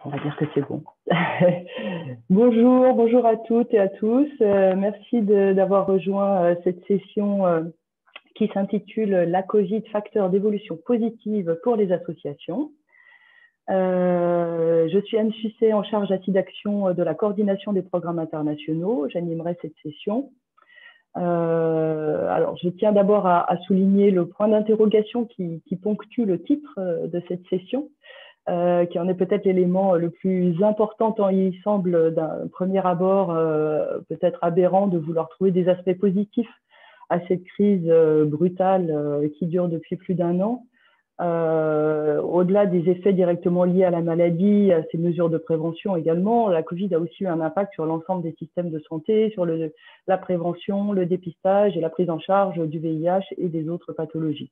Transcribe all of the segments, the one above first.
On va dire que c'est bon. Bonjour à toutes et à tous. Merci d'avoir rejoint cette session qui s'intitule La Covid, facteur d'évolution positive pour les associations. Je suis Anne Fusset, en charge à SIDAction de la coordination des programmes internationaux. J'animerai cette session. Alors, je tiens d'abord à souligner le point d'interrogation qui ponctue le titre de cette session. Qui en est peut-être l'élément le plus important, tant il semble d'un premier abord peut-être aberrant de vouloir trouver des aspects positifs à cette crise brutale qui dure depuis plus d'1 an. Au-delà des effets directement liés à la maladie, à ces mesures de prévention également, la Covid a aussi eu un impact sur l'ensemble des systèmes de santé, sur la prévention, le dépistage et la prise en charge du VIH et des autres pathologies.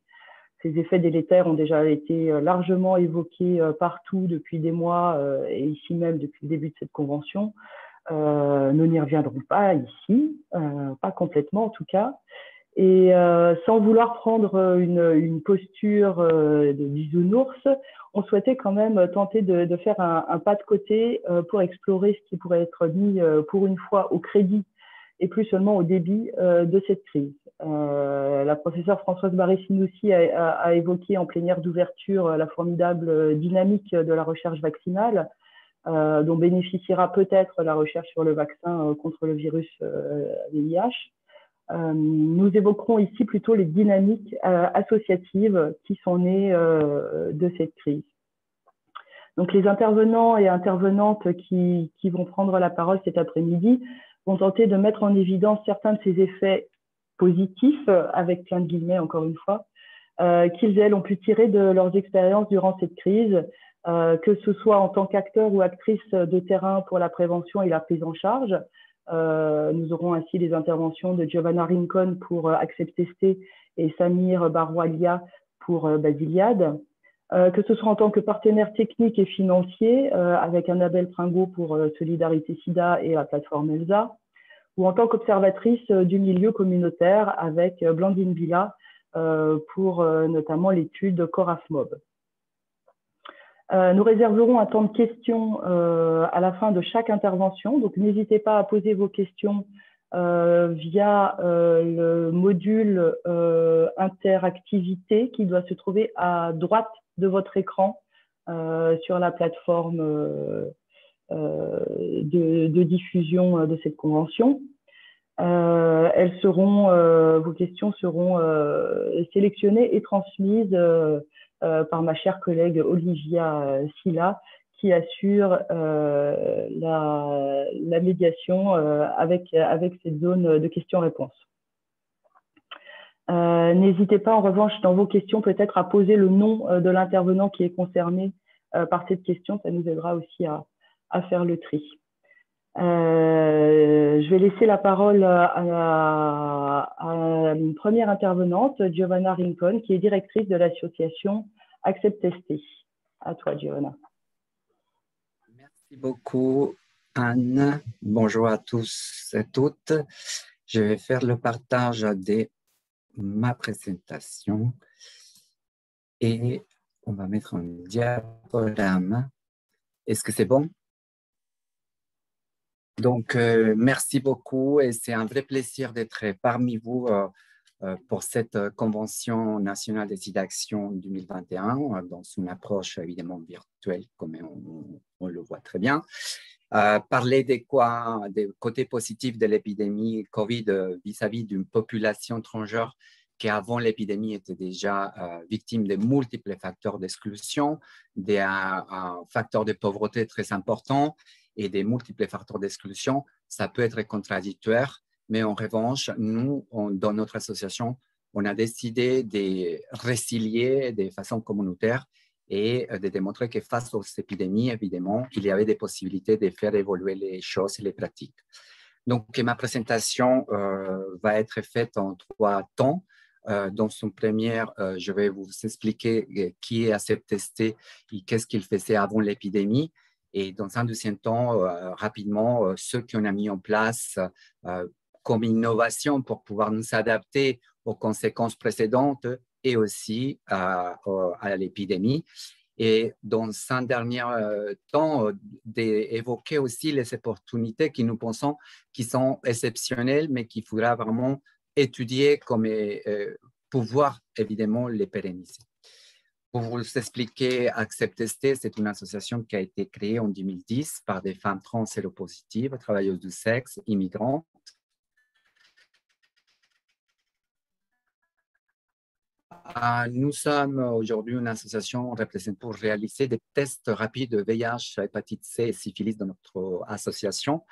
Ces effets délétères ont déjà été largement évoqués partout depuis des mois et ici même depuis le début de cette convention. Nous n'y reviendrons pas ici, pas complètement en tout cas. Et sans vouloir prendre une posture de bisounours, on souhaitait quand même tenter de faire un pas de côté pour explorer ce qui pourrait être mis pour une fois au crédit et plus seulement au débit de cette crise. La professeure Françoise Barré-Sinoussi a évoqué en plénière d'ouverture la formidable dynamique de la recherche vaccinale, dont bénéficiera peut-être la recherche sur le vaccin contre le virus VIH. Nous évoquerons ici plutôt les dynamiques associatives qui sont nées de cette crise. Donc, les intervenants et intervenantes qui vont prendre la parole cet après-midi vont tenter de mettre en évidence certains de ces effets positifs, avec plein de guillemets encore une fois, qu'ils, elles, ont pu tirer de leurs expériences durant cette crise, que ce soit en tant qu'acteurs ou actrices de terrain pour la prévention et la prise en charge. Nous aurons ainsi les interventions de Giovanna Rincon pour Accept Testé et Samir Baroualia pour Basiliade. Que ce soit en tant que partenaire technique et financier, avec Annabelle Pringot pour Solidarité SIDA et la plateforme ELSA, ou en tant qu'observatrice du milieu communautaire avec Blandine Villa pour notamment l'étude Corafmob. Nous réserverons un temps de questions à la fin de chaque intervention, donc n'hésitez pas à poser vos questions via le module interactivité qui doit se trouver à droite de votre écran sur la plateforme de diffusion de cette convention. Vos questions seront sélectionnées et transmises par ma chère collègue Olivia Silla, qui assure la médiation avec cette zone de questions-réponses. N'hésitez pas en revanche dans vos questions peut-être à poser le nom de l'intervenant qui est concerné par cette question, ça nous aidera aussi à faire le tri. Je vais laisser la parole à une première intervenante, Giovanna Rincon, qui est directrice de l'association Accept Testé. À toi, Giovanna. Merci beaucoup, Anne. Bonjour à tous et toutes. Je vais faire le partage de ma présentation et on va mettre un diaporama. Est-ce que c'est bon? Donc, merci beaucoup et c'est un vrai plaisir d'être parmi vous pour cette Convention nationale des SIDAction 2021 dans une approche évidemment virtuelle comme on le voit très bien. Parler des côtés positifs de l'épidémie COVID vis-à-vis d'une population étrangère qui avant l'épidémie était déjà victime de multiples facteurs d'exclusion, des facteurs de pauvreté très importants et des multiples facteurs d'exclusion, ça peut être contradictoire, mais en revanche, nous, dans notre association, on a décidé de résilier de façon communautaire et de démontrer que face aux épidémies, évidemment, il y avait des possibilités de faire évoluer les choses et les pratiques. Donc, ma présentation va être faite en 3 temps. Dans son première, je vais vous expliquer qui est Accept Testé et qu'est-ce qu'il faisait avant l'épidémie. Et dans un deuxième temps, rapidement, ce qu'on a mis en place comme innovation pour pouvoir nous adapter aux conséquences précédentes et aussi à l'épidémie. Et dans un dernier temps, d'évoquer aussi les opportunités qui nous pensons qui sont exceptionnelles, mais qu'il faudra vraiment étudier comme pouvoir évidemment les pérenniser. Pour vous expliquer, Accept ST, c'est une association qui a été créée en 2010 par des femmes trans séropositives, travailleuses du sexe, immigrantes. Nous sommes aujourd'hui une association pour réaliser des tests rapides de VIH, hépatite C et syphilis dans notre association.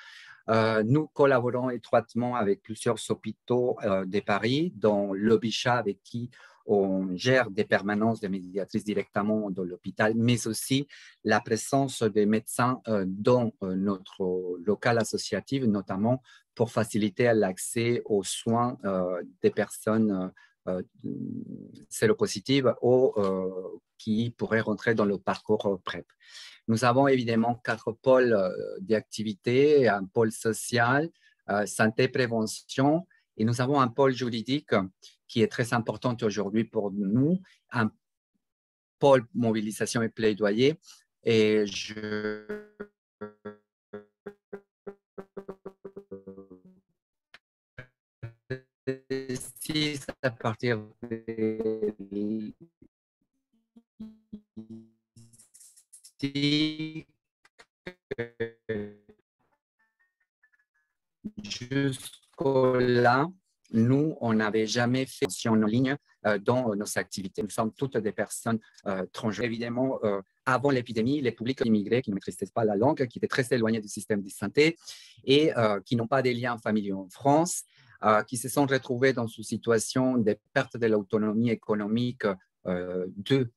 Nous collaborons étroitement avec plusieurs hôpitaux de Paris, dont l'Obisha, avec qui on gère des permanences de médiatrices directement dans l'hôpital, mais aussi la présence des médecins dans notre local associatif, notamment pour faciliter l'accès aux soins des personnes séropositives ou qui pourraient rentrer dans le parcours PrEP. Nous avons évidemment 4 pôles d'activité, un pôle social, santé, prévention, et nous avons un pôle juridique qui est très important aujourd'hui pour nous, un pôle mobilisation et plaidoyer. Et je précise à partir ici jusqu'au-là, nous, on n'avait jamais fait en ligne dans nos activités. Nous sommes toutes des personnes transgenres. Évidemment, avant l'épidémie, les publics immigrés qui ne maîtrisaient pas la langue, qui étaient très éloignés du système de santé et qui n'ont pas des liens familiaux en France, qui se sont retrouvés dans une situation de perte de l'autonomie économique de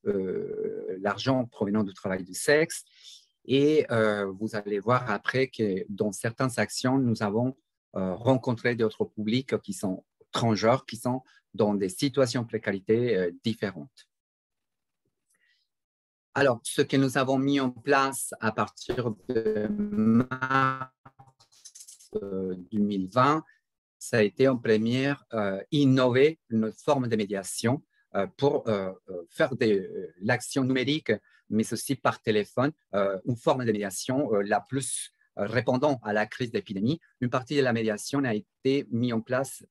l'argent provenant du travail du sexe. Et vous allez voir après que dans certaines actions, nous avons rencontré d'autres publics qui sont transgenres, qui sont dans des situations de précarité différentes. Alors, ce que nous avons mis en place à partir de mars 2020, ça a été en première innover une forme de médiation pour faire de l'action numérique, mais aussi par téléphone, une forme de médiation la plus répondant à la crise d'épidémie. Une partie de la médiation a été mise en place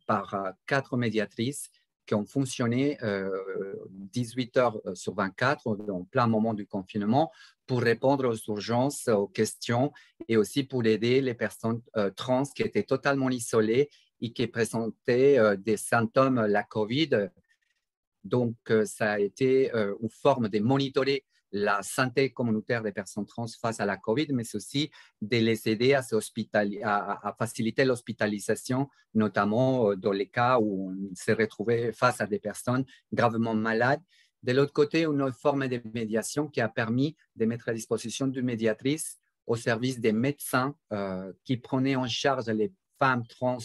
par 4 médiatrices qui ont fonctionné 18 heures sur 24 en plein moment du confinement pour répondre aux urgences, aux questions et aussi pour aider les personnes trans qui étaient totalement isolées et qui présentaient des symptômes de la COVID. Donc, ça a été une forme de monitorer la santé communautaire des personnes trans face à la COVID, mais aussi de les aider à faciliter l'hospitalisation, notamment dans les cas où on s'est retrouvé face à des personnes gravement malades. De l'autre côté, une autre forme de médiation qui a permis de mettre à disposition d'une médiatrice au service des médecins qui prenaient en charge les femmes trans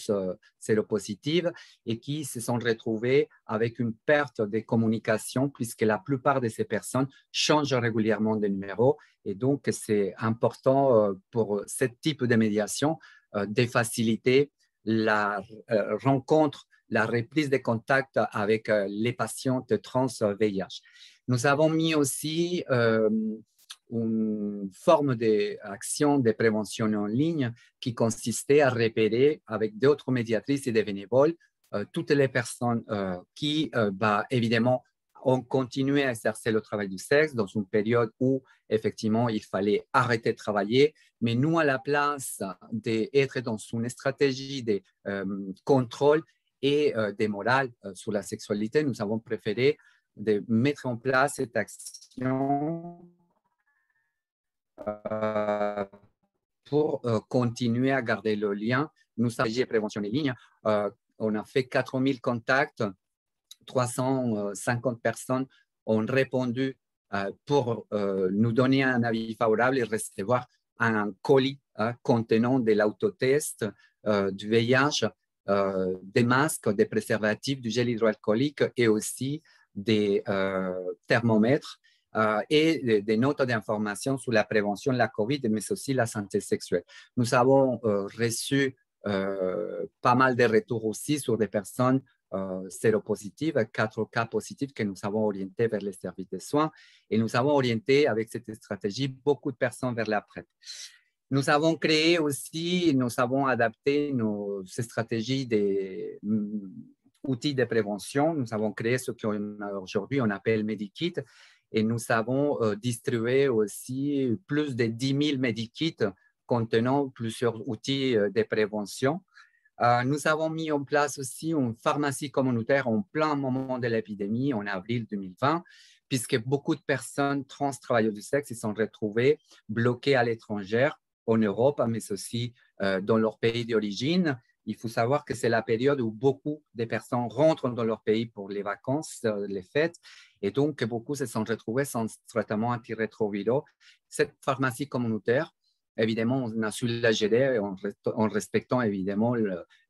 séropositives et qui se sont retrouvées avec une perte de communication puisque la plupart de ces personnes changent régulièrement de numéro. Et donc, c'est important pour ce type de médiation de faciliter la rencontre, la reprise de contact avec les patientes trans VIH. Nous avons mis aussi une forme d'action de prévention en ligne qui consistait à repérer avec d'autres médiatrices et des bénévoles toutes les personnes qui, évidemment, ont continué à exercer le travail du sexe dans une période où, effectivement, il fallait arrêter de travailler. Mais nous, à la place d'être dans une stratégie de contrôle et de morale sur la sexualité, nous avons préféré de mettre en place cette action pour continuer à garder le lien. Nous, stratégie de prévention en ligne, on a fait 4000 contacts, 350 personnes ont répondu pour nous donner un avis favorable et recevoir un colis contenant de l'autotest, du VIH, des masques, des préservatifs, du gel hydroalcoolique et aussi des thermomètres et des notes d'information sur la prévention de la COVID, mais aussi la santé sexuelle. Nous avons reçu pas mal de retours aussi sur des personnes séropositifs, 4 cas positifs que nous avons orientés vers les services de soins et nous avons orienté avec cette stratégie beaucoup de personnes vers la PrEP. Nous avons créé aussi, nous avons adapté ces stratégies des outils de prévention. Nous avons créé ce qu'aujourd'hui on appelle Medikit et nous avons distribué aussi plus de 10 000 Medikits contenant plusieurs outils de prévention. Nous avons mis en place aussi une pharmacie communautaire en plein moment de l'épidémie, en avril 2020, puisque beaucoup de personnes trans travailleuses du sexe se sont retrouvées bloquées à l'étranger, en Europe, mais aussi dans leur pays d'origine. Il faut savoir que c'est la période où beaucoup de personnes rentrent dans leur pays pour les vacances, les fêtes, et donc beaucoup se sont retrouvés sans traitement antirétroviraux. Cette pharmacie communautaire, évidemment, on a su la gérer en respectant évidemment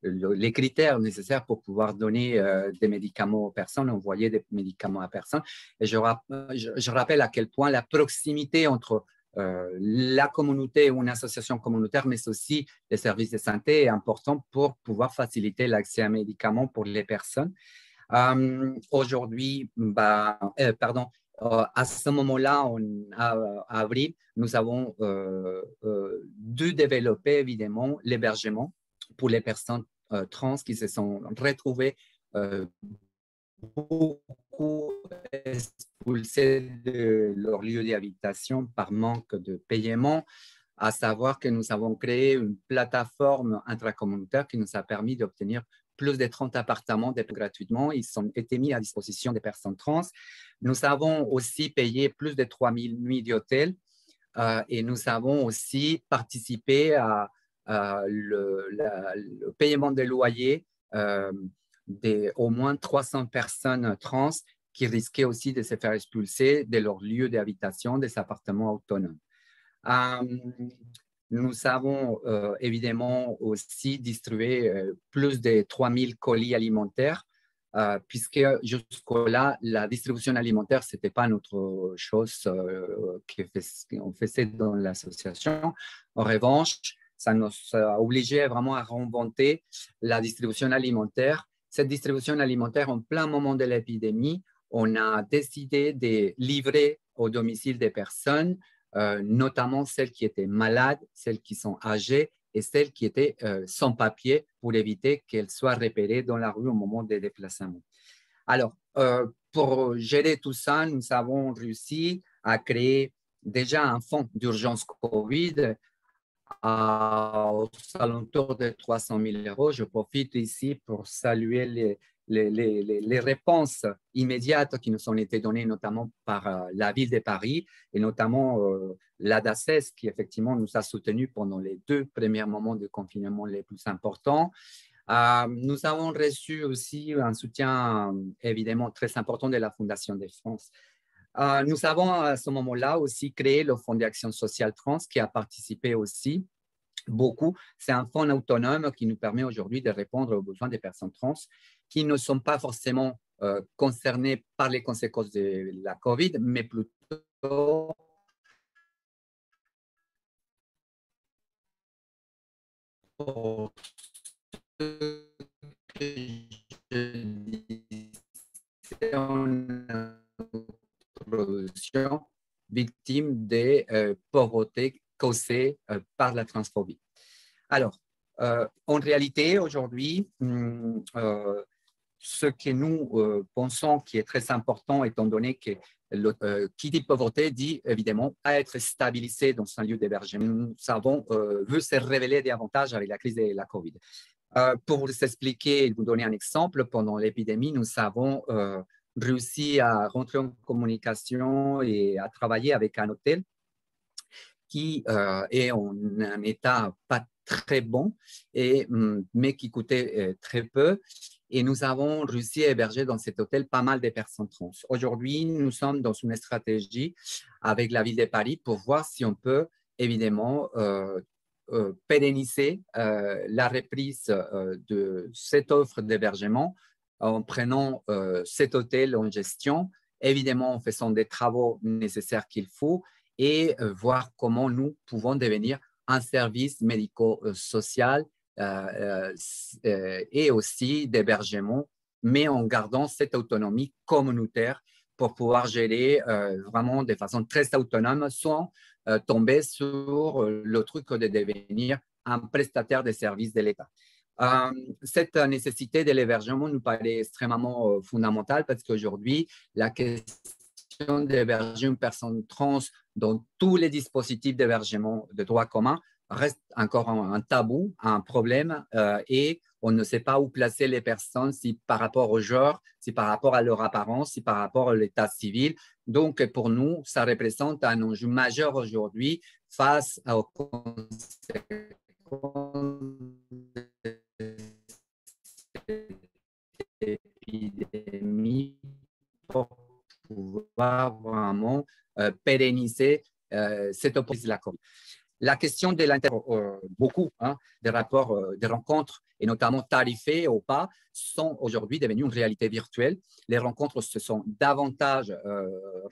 les critères nécessaires pour pouvoir donner des médicaments aux personnes, envoyer des médicaments à personnes. Et je rappelle à quel point la proximité entre la communauté ou une association communautaire, mais aussi les services de santé est important pour pouvoir faciliter l'accès à médicaments pour les personnes. Aujourd'hui, à ce moment-là, en avril, nous avons dû développer évidemment l'hébergement pour les personnes trans qui se sont retrouvées beaucoup expulsés de leur lieu d'habitation par manque de paiement, à savoir que nous avons créé une plateforme intracommunautaire qui nous a permis d'obtenir plus de 30 appartements gratuitement. Ils ont été mis à disposition des personnes trans. Nous avons aussi payé plus de 3 000 nuits d'hôtel et nous avons aussi participé le paiement des loyers au moins 300 personnes trans qui risquaient aussi de se faire expulser de leur lieu d'habitation, des appartements autonomes. Nous avons évidemment aussi distribué plus de 3 000 colis alimentaires, puisque jusqu'à-là, la distribution alimentaire, ce n'était pas notre chose qu'on faisait dans l'association. En revanche, ça nous a obligé vraiment à réinventer la distribution alimentaire. Cette distribution alimentaire, en plein moment de l'épidémie, on a décidé de livrer au domicile des personnes, notamment celles qui étaient malades, celles qui sont âgées et celles qui étaient sans papier pour éviter qu'elles soient repérées dans la rue au moment des déplacements. Alors, pour gérer tout ça, nous avons réussi à créer déjà un fonds d'urgence COVID aux alentours de 300 000 euros. Je profite ici pour saluer les réponses immédiates qui nous ont été données, notamment par la ville de Paris et notamment l'ADACES qui effectivement nous a soutenus pendant les 2 premiers moments de confinement les plus importants. Nous avons reçu aussi un soutien évidemment très important de la Fondation de France. Nous avons à ce moment-là aussi créé le Fonds d'action sociale trans qui a participé aussi beaucoup. C'est un fonds autonome qui nous permet aujourd'hui de répondre aux besoins des personnes trans qui ne sont pas forcément concernées par les conséquences de la COVID, mais plutôt victimes de pauvreté causée par la transphobie. Alors, en réalité, aujourd'hui, ce que nous pensons qui est très important, étant donné que qui dit pauvreté dit évidemment à être stabilisé dans un lieu d'hébergement. Nous avons vu se révéler davantage avec la crise de la COVID. Pour vous expliquer et vous donner un exemple, pendant l'épidémie, nous avons réussi à rentrer en communication et à travailler avec un hôtel qui est en un état pas très bon, mais qui coûtait très peu. Et nous avons réussi à héberger dans cet hôtel pas mal de personnes trans. Aujourd'hui, nous sommes dans une stratégie avec la ville de Paris pour voir si on peut évidemment pérenniser la reprise de cette offre d'hébergement en prenant cet hôtel en gestion, évidemment en faisant des travaux nécessaires qu'il faut et voir comment nous pouvons devenir un service médico-social et aussi d'hébergement mais en gardant cette autonomie communautaire pour pouvoir gérer vraiment de façon très autonome sans tomber sur le truc de devenir un prestataire de services de l'État. Cette nécessité de l'hébergement nous paraît extrêmement fondamentale parce qu'aujourd'hui, la question d'héberger une personne trans dans tous les dispositifs d'hébergement de droit commun reste encore un tabou, un problème, et on ne sait pas où placer les personnes, si par rapport au genre, si par rapport à leur apparence, si par rapport à l'état civil. Donc, pour nous, ça représente un enjeu majeur aujourd'hui face aux conséquences épidémie pour pouvoir vraiment pérenniser cette opposition de la COVID. La question de beaucoup des rapports, des rencontres, et notamment tarifées ou pas, sont aujourd'hui devenues une réalité virtuelle. Les rencontres se sont davantage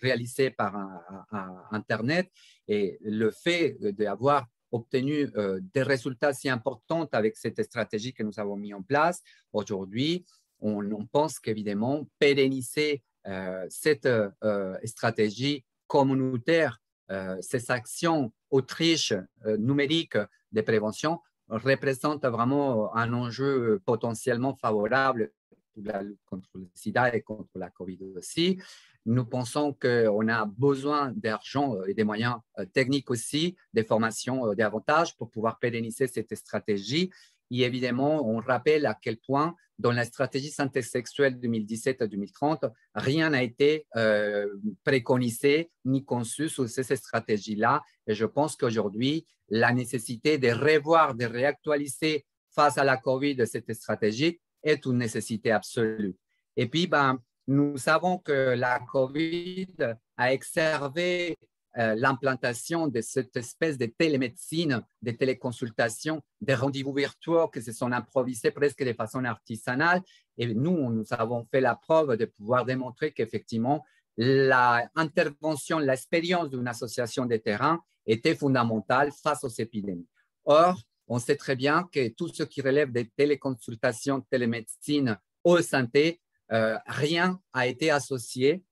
réalisées par Internet, et le fait d'avoir obtenu des résultats si importants avec cette stratégie que nous avons mis en place aujourd'hui, on pense qu'évidemment, pérenniser cette stratégie communautaire, ces actions autriches numériques de prévention représentent vraiment un enjeu potentiellement favorable pour la lutte contre le sida et contre la COVID aussi. Nous pensons qu'on a besoin d'argent et des moyens techniques aussi, des formations davantage pour pouvoir pérenniser cette stratégie. Et évidemment, on rappelle à quel point, dans la stratégie santé sexuelle 2017 à 2030, rien n'a été préconisé ni conçu sur ces stratégies-là. Et je pense qu'aujourd'hui, la nécessité de revoir, de réactualiser face à la COVID cette stratégie est une nécessité absolue. Et puis, nous savons que la COVID a exacerbé l'implantation de cette espèce de télémédecine, de téléconsultation, des rendez-vous virtuels qui se sont improvisés presque de façon artisanale. Et nous avons fait la preuve de pouvoir démontrer qu'effectivement, l'intervention, l'expérience d'une association de terrain était fondamentale face aux épidémies. Or, on sait très bien que tout ce qui relève des téléconsultations, télémédecine aux santé, rien n'a été associé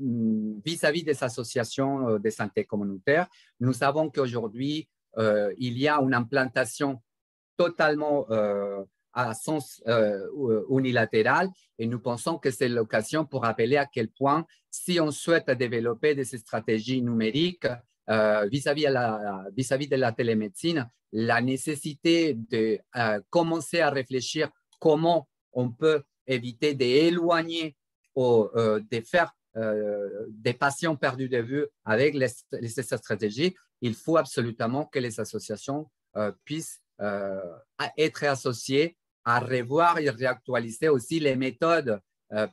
vis-à-vis des associations de santé communautaire. Nous savons qu'aujourd'hui, il y a une implantation totalement à sens unilatéral, et nous pensons que c'est l'occasion pour rappeler à quel point, si on souhaite développer des stratégies numériques vis-à-vis de la télémédecine, la nécessité de commencer à réfléchir comment on peut éviter d'éloigner ou de faire des patients perdus de vue avec ces stratégies, il faut absolument que les associations puissent être associées à revoir et réactualiser aussi les méthodes,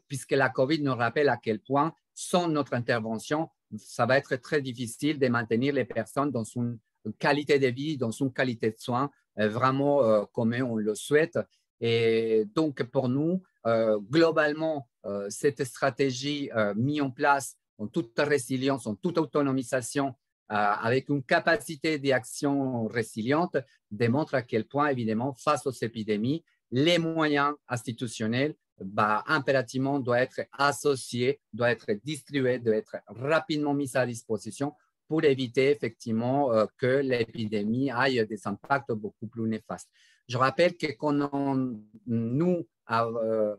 puisque la COVID nous rappelle à quel point, sans notre intervention, ça va être très difficile de maintenir les personnes dans une qualité de vie, dans une qualité de soins vraiment comme on le souhaite. Et donc, pour nous, globalement, cette stratégie mise en place en toute résilience, en toute autonomisation, avec une capacité d'action résiliente, démontre à quel point, évidemment, face aux épidémies, les moyens institutionnels impérativement doivent être associés, doivent être distribués, doivent être rapidement mis à disposition pour éviter effectivement que l'épidémie ait des impacts beaucoup plus néfastes. Je rappelle que quand nous avons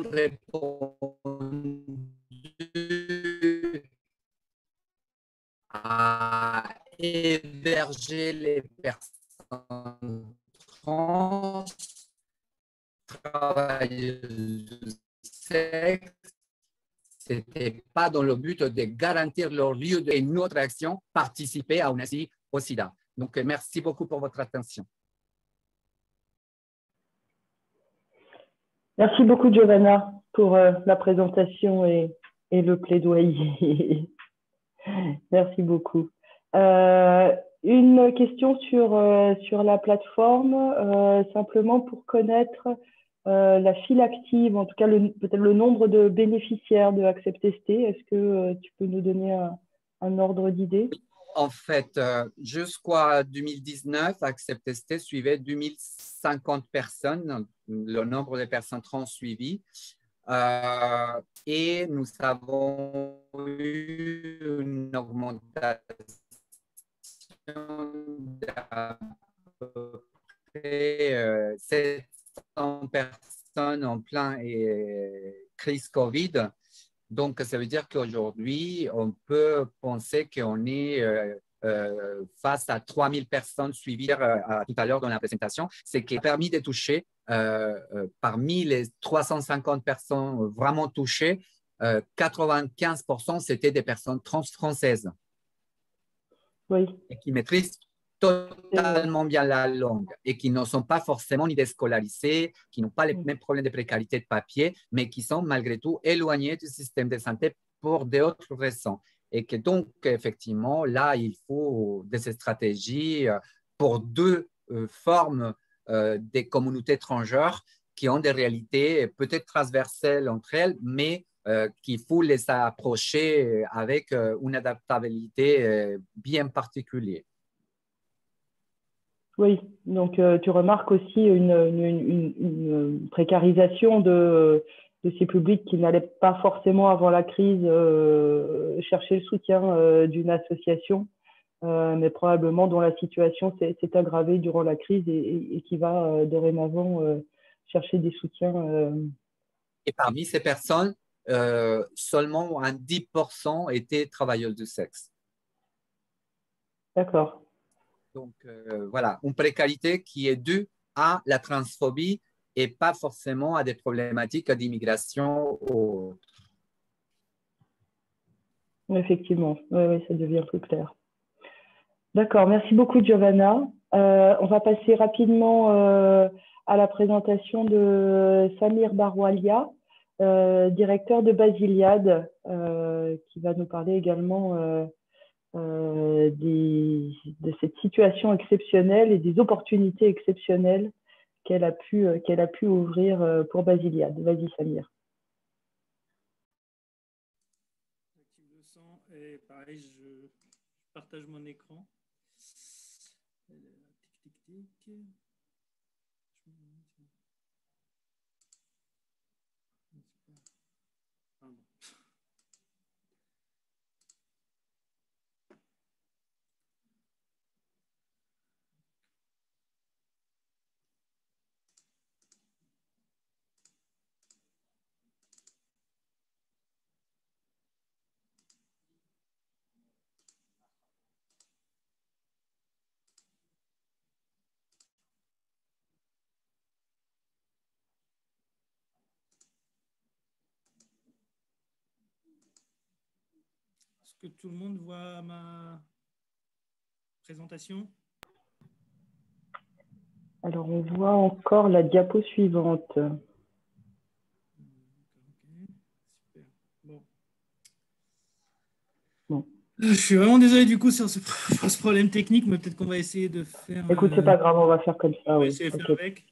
répondu à héberger les personnes trans, travailleuses du sexe, ce n'était pas dans le but de garantir leur lieu et notre action participer à une asie au sida. Donc, merci beaucoup pour votre attention. Merci beaucoup, Giovanna, pour la présentation et le plaidoyer. Merci beaucoup. Une question sur la plateforme, simplement pour connaître la file active, en tout cas peut-être le nombre de bénéficiaires de AcceptST. Est-ce que tu peux nous donner un ordre d'idée? En fait, jusqu'à 2019, AcceptST suivait 2050 personnes, le nombre de personnes trans suivies. Et nous avons eu une augmentation d'à peu près 700 personnes en plein crise Covid. Donc, ça veut dire qu'aujourd'hui, on peut penser qu'on est face à 3000 personnes suivies tout à l'heure dans la présentation, ce qui a permis de toucher, parmi les 350 personnes vraiment touchées, 95% c'était des personnes trans françaises Oui. et qui maîtrisent totalement bien la langue et qui ne sont pas forcément ni déscolarisés, qui n'ont pas les mêmes problèmes de précarité de papier, mais qui sont malgré tout éloignés du système de santé pour d'autres raisons. Et que donc, effectivement, là, il faut des stratégies pour deux formes des communautés étrangères qui ont des réalités peut-être transversales entre elles, mais qu'il faut les approcher avec une adaptabilité bien particulière. Oui, donc tu remarques aussi une précarisation de ces publics qui n'allaient pas forcément avant la crise chercher le soutien d'une association, mais probablement dont la situation s'est aggravée durant la crise et qui va dorénavant chercher des soutiens. Et parmi ces personnes, seulement un 10% étaient travailleuses du sexe. D'accord. Donc, voilà, une précarité qui est due à la transphobie et pas forcément à des problématiques d'immigration ou autres. Effectivement, oui, ça devient plus clair. D'accord, merci beaucoup Giovanna. On va passer rapidement à la présentation de Samir Baroualia, directeur de Basiliade, qui va nous parler également de cette situation exceptionnelle et des opportunités exceptionnelles qu'elle a pu ouvrir pour Basiliade. Vas-y Samir. Et pareil, je partage mon écran. Tic, tic, tic. Est-ce que tout le monde voit ma présentation? Alors, on voit encore la diapo suivante. Okay. Super. Bon. Je suis vraiment désolé du coup sur ce problème technique, mais peut-être qu'on va essayer de faire... Écoute, c'est pas grave, on va faire comme ça. On va oui. essayer de faire Okay. avec.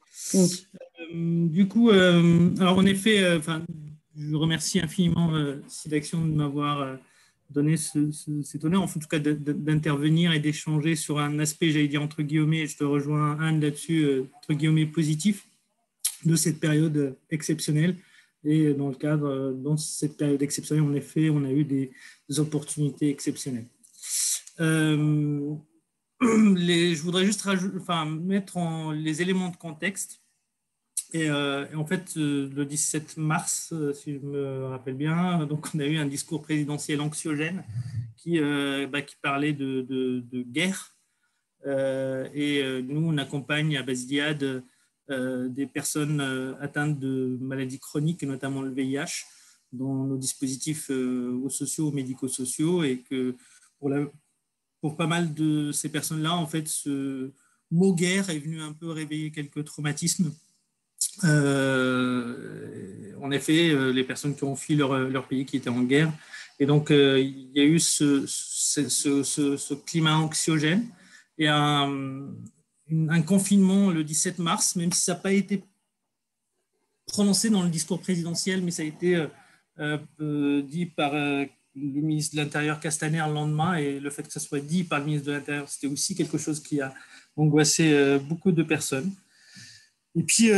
Du coup, alors en effet, je remercie infiniment SIDAction de m'avoir donné cet honneur, en tout cas d'intervenir et d'échanger sur un aspect, j'allais dire entre guillemets, je te rejoins Anne là-dessus, entre guillemets positif de cette période exceptionnelle. Et dans cette période exceptionnelle, en effet, on a eu des opportunités exceptionnelles. Je voudrais juste mettre les éléments de contexte. Et en fait, le 17 mars, si je me rappelle bien, donc on a eu un discours présidentiel anxiogène qui parlait de guerre. Nous, on accompagne à Basiliade des personnes atteintes de maladies chroniques, et notamment le VIH, dans nos dispositifs sociaux, médico-sociaux, et que pour pas mal de ces personnes-là, en fait, ce mot guerre est venu un peu réveiller quelques traumatismes. En effet, les personnes qui ont fui leur pays qui étaient en guerre. Et donc, il y a eu ce climat anxiogène et un confinement le 17 mars, même si ça n'a pas été prononcé dans le discours présidentiel, mais ça a été dit par le ministre de l'Intérieur Castaner le lendemain, et le fait que ça soit dit par le ministre de l'Intérieur, c'était aussi quelque chose qui a angoissé beaucoup de personnes. Et puis,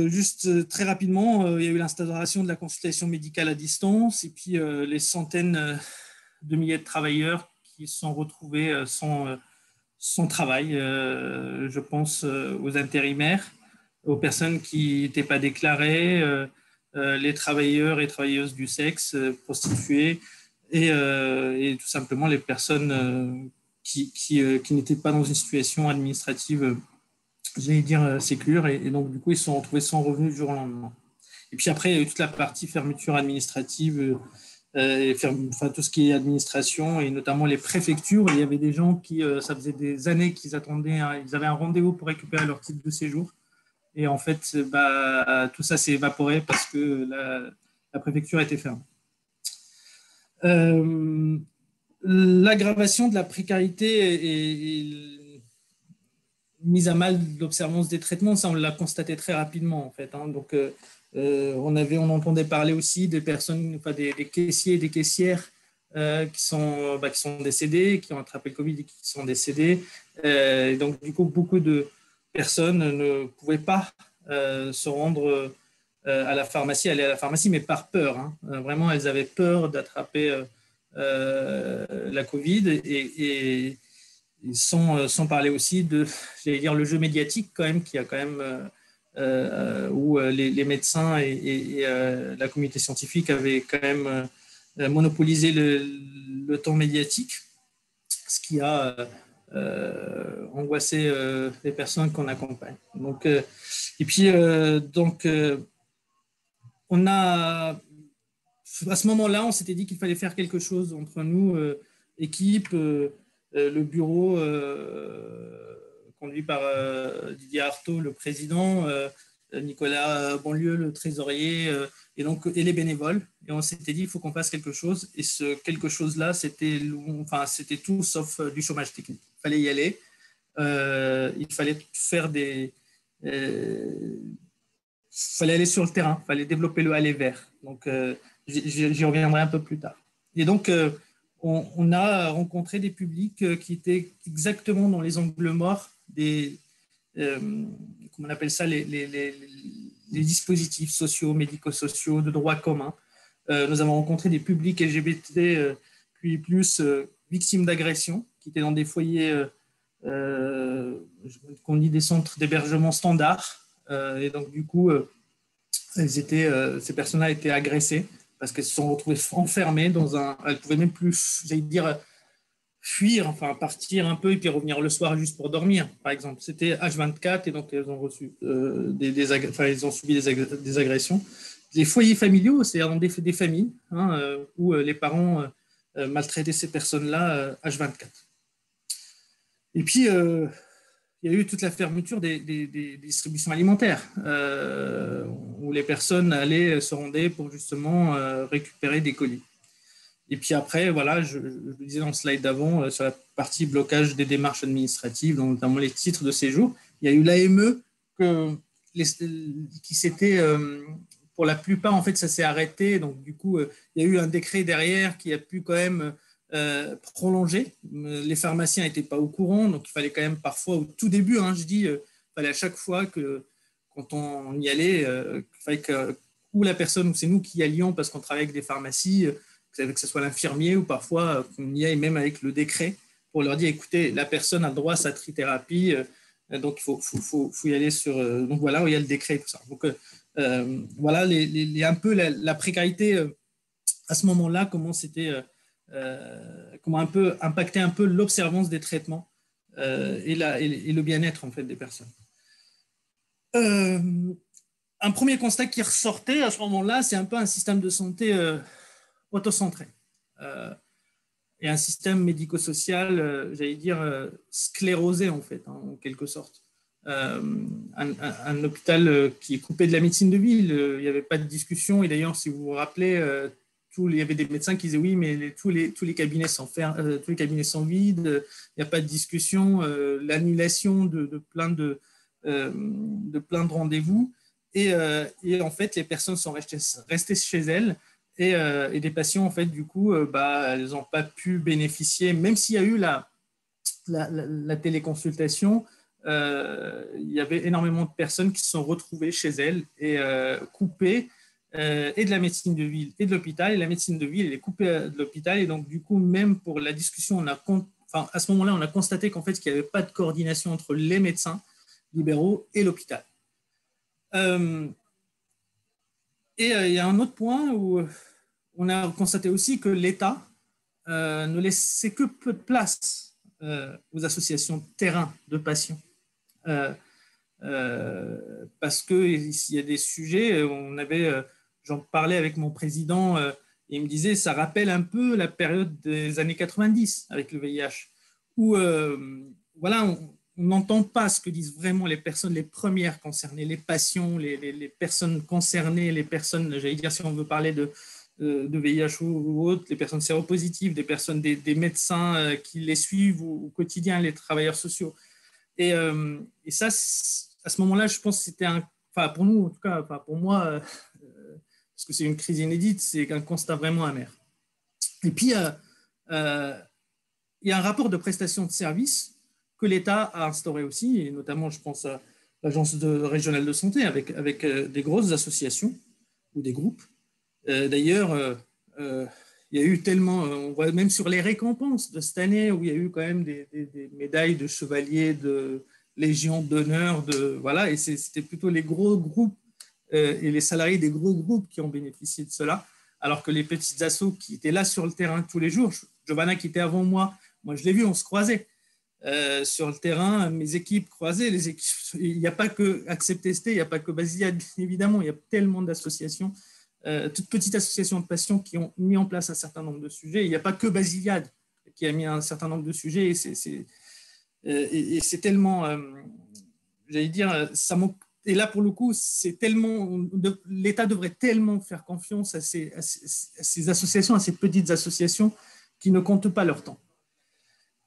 juste très rapidement, il y a eu l'instauration de la consultation médicale à distance, et puis les centaines de milliers de travailleurs qui se sont retrouvés sans travail. Je pense aux intérimaires, aux personnes qui n'étaient pas déclarées, les travailleurs et travailleuses du sexe, prostituées, et tout simplement les personnes qui n'étaient pas dans une situation administrative, j'allais dire, sécure, et donc du coup, ils se sont retrouvés sans revenus du jour au lendemain. Et puis après, il y a eu toute la partie fermeture administrative, enfin, tout ce qui est administration, et notamment les préfectures. Il y avait des gens qui, ça faisait des années qu'ils attendaient, ils avaient un rendez-vous pour récupérer leur titre de séjour. Et en fait, tout ça s'est évaporé parce que la préfecture était fermée. L'aggravation de la précarité est mise à mal l'observance des traitements, ça on l'a constaté très rapidement en fait. Donc on entendait parler aussi des personnes, enfin, des caissiers et des caissières qui sont décédés, qui ont attrapé le Covid et qui sont décédés. Et donc du coup, beaucoup de personnes ne pouvaient pas se rendre à la pharmacie, aller à la pharmacie, mais par peur. Vraiment, elles avaient peur d'attraper la Covid, et sans parler aussi de, j'allais dire, le jeu médiatique quand même, qui a quand même où les médecins et la communauté scientifique avaient quand même monopolisé le temps médiatique, ce qui a angoissé les personnes qu'on accompagne. Donc, et puis, on a, à ce moment-là, on s'était dit qu'il fallait faire quelque chose entre nous, équipe, le bureau conduit par Didier Artaud, le président, Nicolas Bonlieu, le trésorier, et les bénévoles. Et on s'était dit, il faut qu'on fasse quelque chose. Et ce quelque chose-là, c'était tout sauf du chômage technique. Il fallait y aller. Il fallait faire fallait aller sur le terrain. Il fallait développer le aller vers. Donc, j'y reviendrai un peu plus tard. Et donc, on a rencontré des publics qui étaient exactement dans les angles morts comment on appelle ça, les dispositifs sociaux, médico-sociaux, de droit commun. Nous avons rencontré des publics LGBT, puis plus victimes d'agressions, qui étaient dans des foyers, qu'on dit des centres d'hébergement standards. Et donc, du coup, ces personnes-là étaient agressées parce qu'elles se sont retrouvées enfermées elles ne pouvaient même plus, j'allais dire, fuir, enfin partir un peu et puis revenir le soir juste pour dormir, par exemple. C'était H24, et donc elles ont reçu elles ont subi des agressions. Les foyers familiaux, c'est-à-dire des familles où les parents maltraitaient ces personnes-là H24. Et puis, il y a eu toute la fermeture des distributions alimentaires, où les personnes se rendaient pour justement récupérer des colis. Et puis après, voilà, je le disais dans le slide d'avant, sur la partie blocage des démarches administratives, notamment les titres de séjour, il y a eu l'AME qui s'était, pour la plupart, en fait, ça s'est arrêté. Donc, du coup, il y a eu un décret derrière qui a pu quand même prolonger. Les pharmaciens n'étaient pas au courant, donc il fallait quand même parfois, au tout début, il fallait à chaque fois quand on y allait, il fallait ou la personne, ou c'est nous qui y allions parce qu'on travaille avec des pharmacies, que ce soit l'infirmier, ou parfois qu'on y aille même avec le décret pour leur dire, écoutez, la personne a le droit à sa trithérapie, donc il faut y aller sur... donc voilà, où il y a le décret et tout ça. Donc voilà, un peu la précarité à ce moment-là, comment un peu impacter un peu l'observance des traitements et le bien-être en fait des personnes. Un premier constat qui ressortait à ce moment-là, c'est un peu un système de santé autocentré et un système médico-social, j'allais dire, sclérosé en fait, en quelque sorte. Un hôpital qui est coupé de la médecine de ville, il n'y avait pas de discussion, et d'ailleurs, si vous vous rappelez, il y avait des médecins qui disaient oui, mais tous les cabinets sont vides, il n'y a pas de discussion, l'annulation de plein de rendez-vous, et en fait, les personnes sont restées chez elles et des patients, en fait, du coup, elles n'ont pas pu bénéficier, même s'il y a eu la téléconsultation, il y avait énormément de personnes qui se sont retrouvées chez elles et coupées et de la médecine de ville et de l'hôpital. Et la médecine de ville, elle est coupée de l'hôpital. Et donc, du coup, même pour la discussion, à ce moment-là, on a constaté qu'en fait, qu'il n'y avait pas de coordination entre les médecins libéraux et l'hôpital. Et il y a un autre point où on a constaté aussi que l'État ne laissait que peu de place aux associations de terrain de patients. Parce qu'il y a des sujets, j'en parlais avec mon président, et il me disait, ça rappelle un peu la période des années 90 avec le VIH, où voilà, on n'entend pas ce que disent vraiment les personnes les premières concernées, les patients, les personnes concernées, les personnes, j'allais dire, si on veut parler de VIH ou autre, les personnes séropositives, des personnes, des médecins qui les suivent au quotidien, les travailleurs sociaux. Et ça, à ce moment-là, je pense que c'était pour nous, en tout cas, pour moi, parce que c'est une crise inédite, c'est un constat vraiment amer. Et puis, il y a un rapport de prestation de services que l'État a instauré aussi, et notamment, je pense à l'Agence régionale de santé, avec des grosses associations ou des groupes. D'ailleurs, il y a eu tellement, on voit même sur les récompenses de cette année, où il y a eu quand même des médailles de chevalier, de légion d'honneur, voilà, et c'était plutôt les gros groupes et les salariés des gros groupes qui ont bénéficié de cela, alors que les petites assos qui étaient là sur le terrain tous les jours, Giovanna qui était avant moi je l'ai vu, on se croisait sur le terrain, mes équipes croisaient, il n'y a pas que Accept-ST, il n'y a pas que Basiliade, évidemment, il y a tellement d'associations, toutes petites associations de patients qui ont mis en place un certain nombre de sujets. Il n'y a pas que Basiliade qui a mis un certain nombre de sujets, et c'est tellement, j'allais dire, ça manque. Et là, pour le coup, l'État devrait tellement faire confiance à ces associations, à ces petites associations qui ne comptent pas leur temps.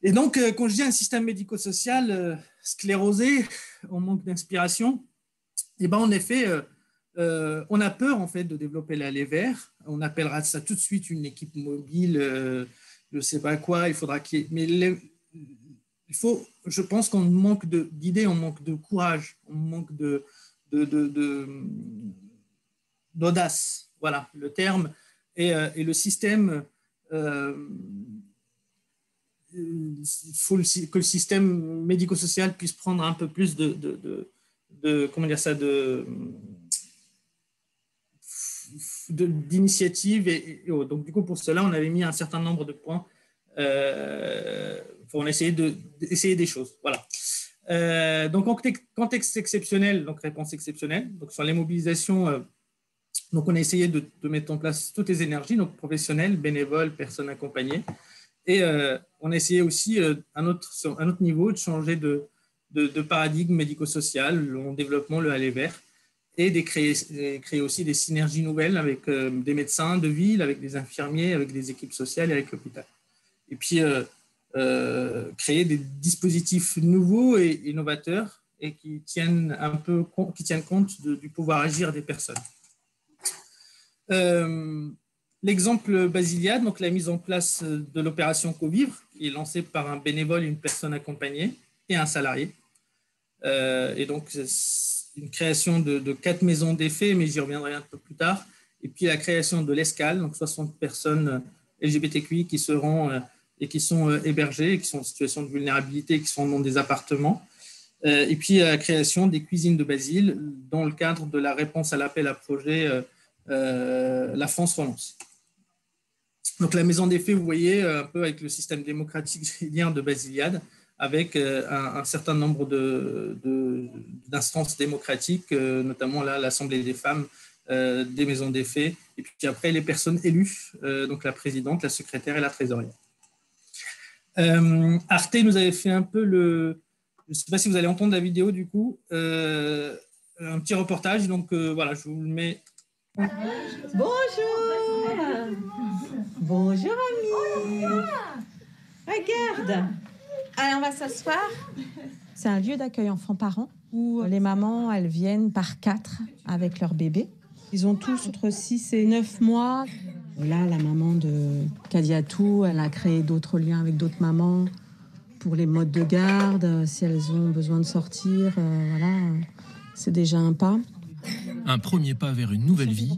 Et donc, quand je dis un système médico-social sclérosé, on manque d'inspiration, et en effet, on a peur en fait de développer l'aller vers. On appellera ça tout de suite une équipe mobile, je ne sais pas quoi. Il faudra qu'il y ait, mais je pense qu'on manque d'idées, on manque de courage, on manque d'audace. Voilà le terme. Et le système. Il faut que le système médico-social puisse prendre un peu plus d'initiative et autres. Donc, du coup, pour cela, on avait mis un certain nombre de points. On a essayé d'essayer des choses. Voilà. Donc, en contexte exceptionnel, donc réponse exceptionnelle. Donc, sur les mobilisations, donc on a essayé de mettre en place toutes les énergies, donc professionnels, bénévoles, personnes accompagnées. Et on a essayé aussi, à un autre niveau, de changer de paradigme médico-social en développement, le aller vers, et de créer aussi des synergies nouvelles avec des médecins de ville, avec des infirmiers, avec des équipes sociales et avec l'hôpital. Et puis, créer des dispositifs nouveaux et innovateurs et qui tiennent compte du pouvoir agir des personnes. L'exemple Basiliade, donc la mise en place de l'opération Covivre, qui est lancée par un bénévole, une personne accompagnée et un salarié. Et donc, une création de 4 maisons d'effet, mais j'y reviendrai un peu plus tard. Et puis, la création de l'Escale, donc 60 personnes LGBTQI qui seront et qui sont hébergées, et qui sont en situation de vulnérabilité, qui sont dans des appartements. Et puis, la création des cuisines de Basile dans le cadre de la réponse à l'appel à projet La France relance. Donc, la maison des faits, vous voyez, un peu avec le système démocratique de Basiliade, avec un certain nombre d'instances démocratiques, notamment là, l'Assemblée des femmes, des maisons des faits, et puis après, les personnes élues, donc la présidente, la secrétaire et la trésorière. Arte nous avait fait un peu je ne sais pas si vous allez entendre la vidéo du coup, un petit reportage, donc voilà, je vous le mets. Bonjour. Bonjour amis. Regarde. Allez, on va s'asseoir. C'est un lieu d'accueil enfants-parents où les mamans, elles viennent par 4 avec leur bébé. Ils ont tous entre 6 et 9 mois. Là, la maman de Kadiatou, elle a créé d'autres liens avec d'autres mamans pour les modes de garde, si elles ont besoin de sortir. Voilà, c'est déjà un pas. Un premier pas vers une nouvelle vie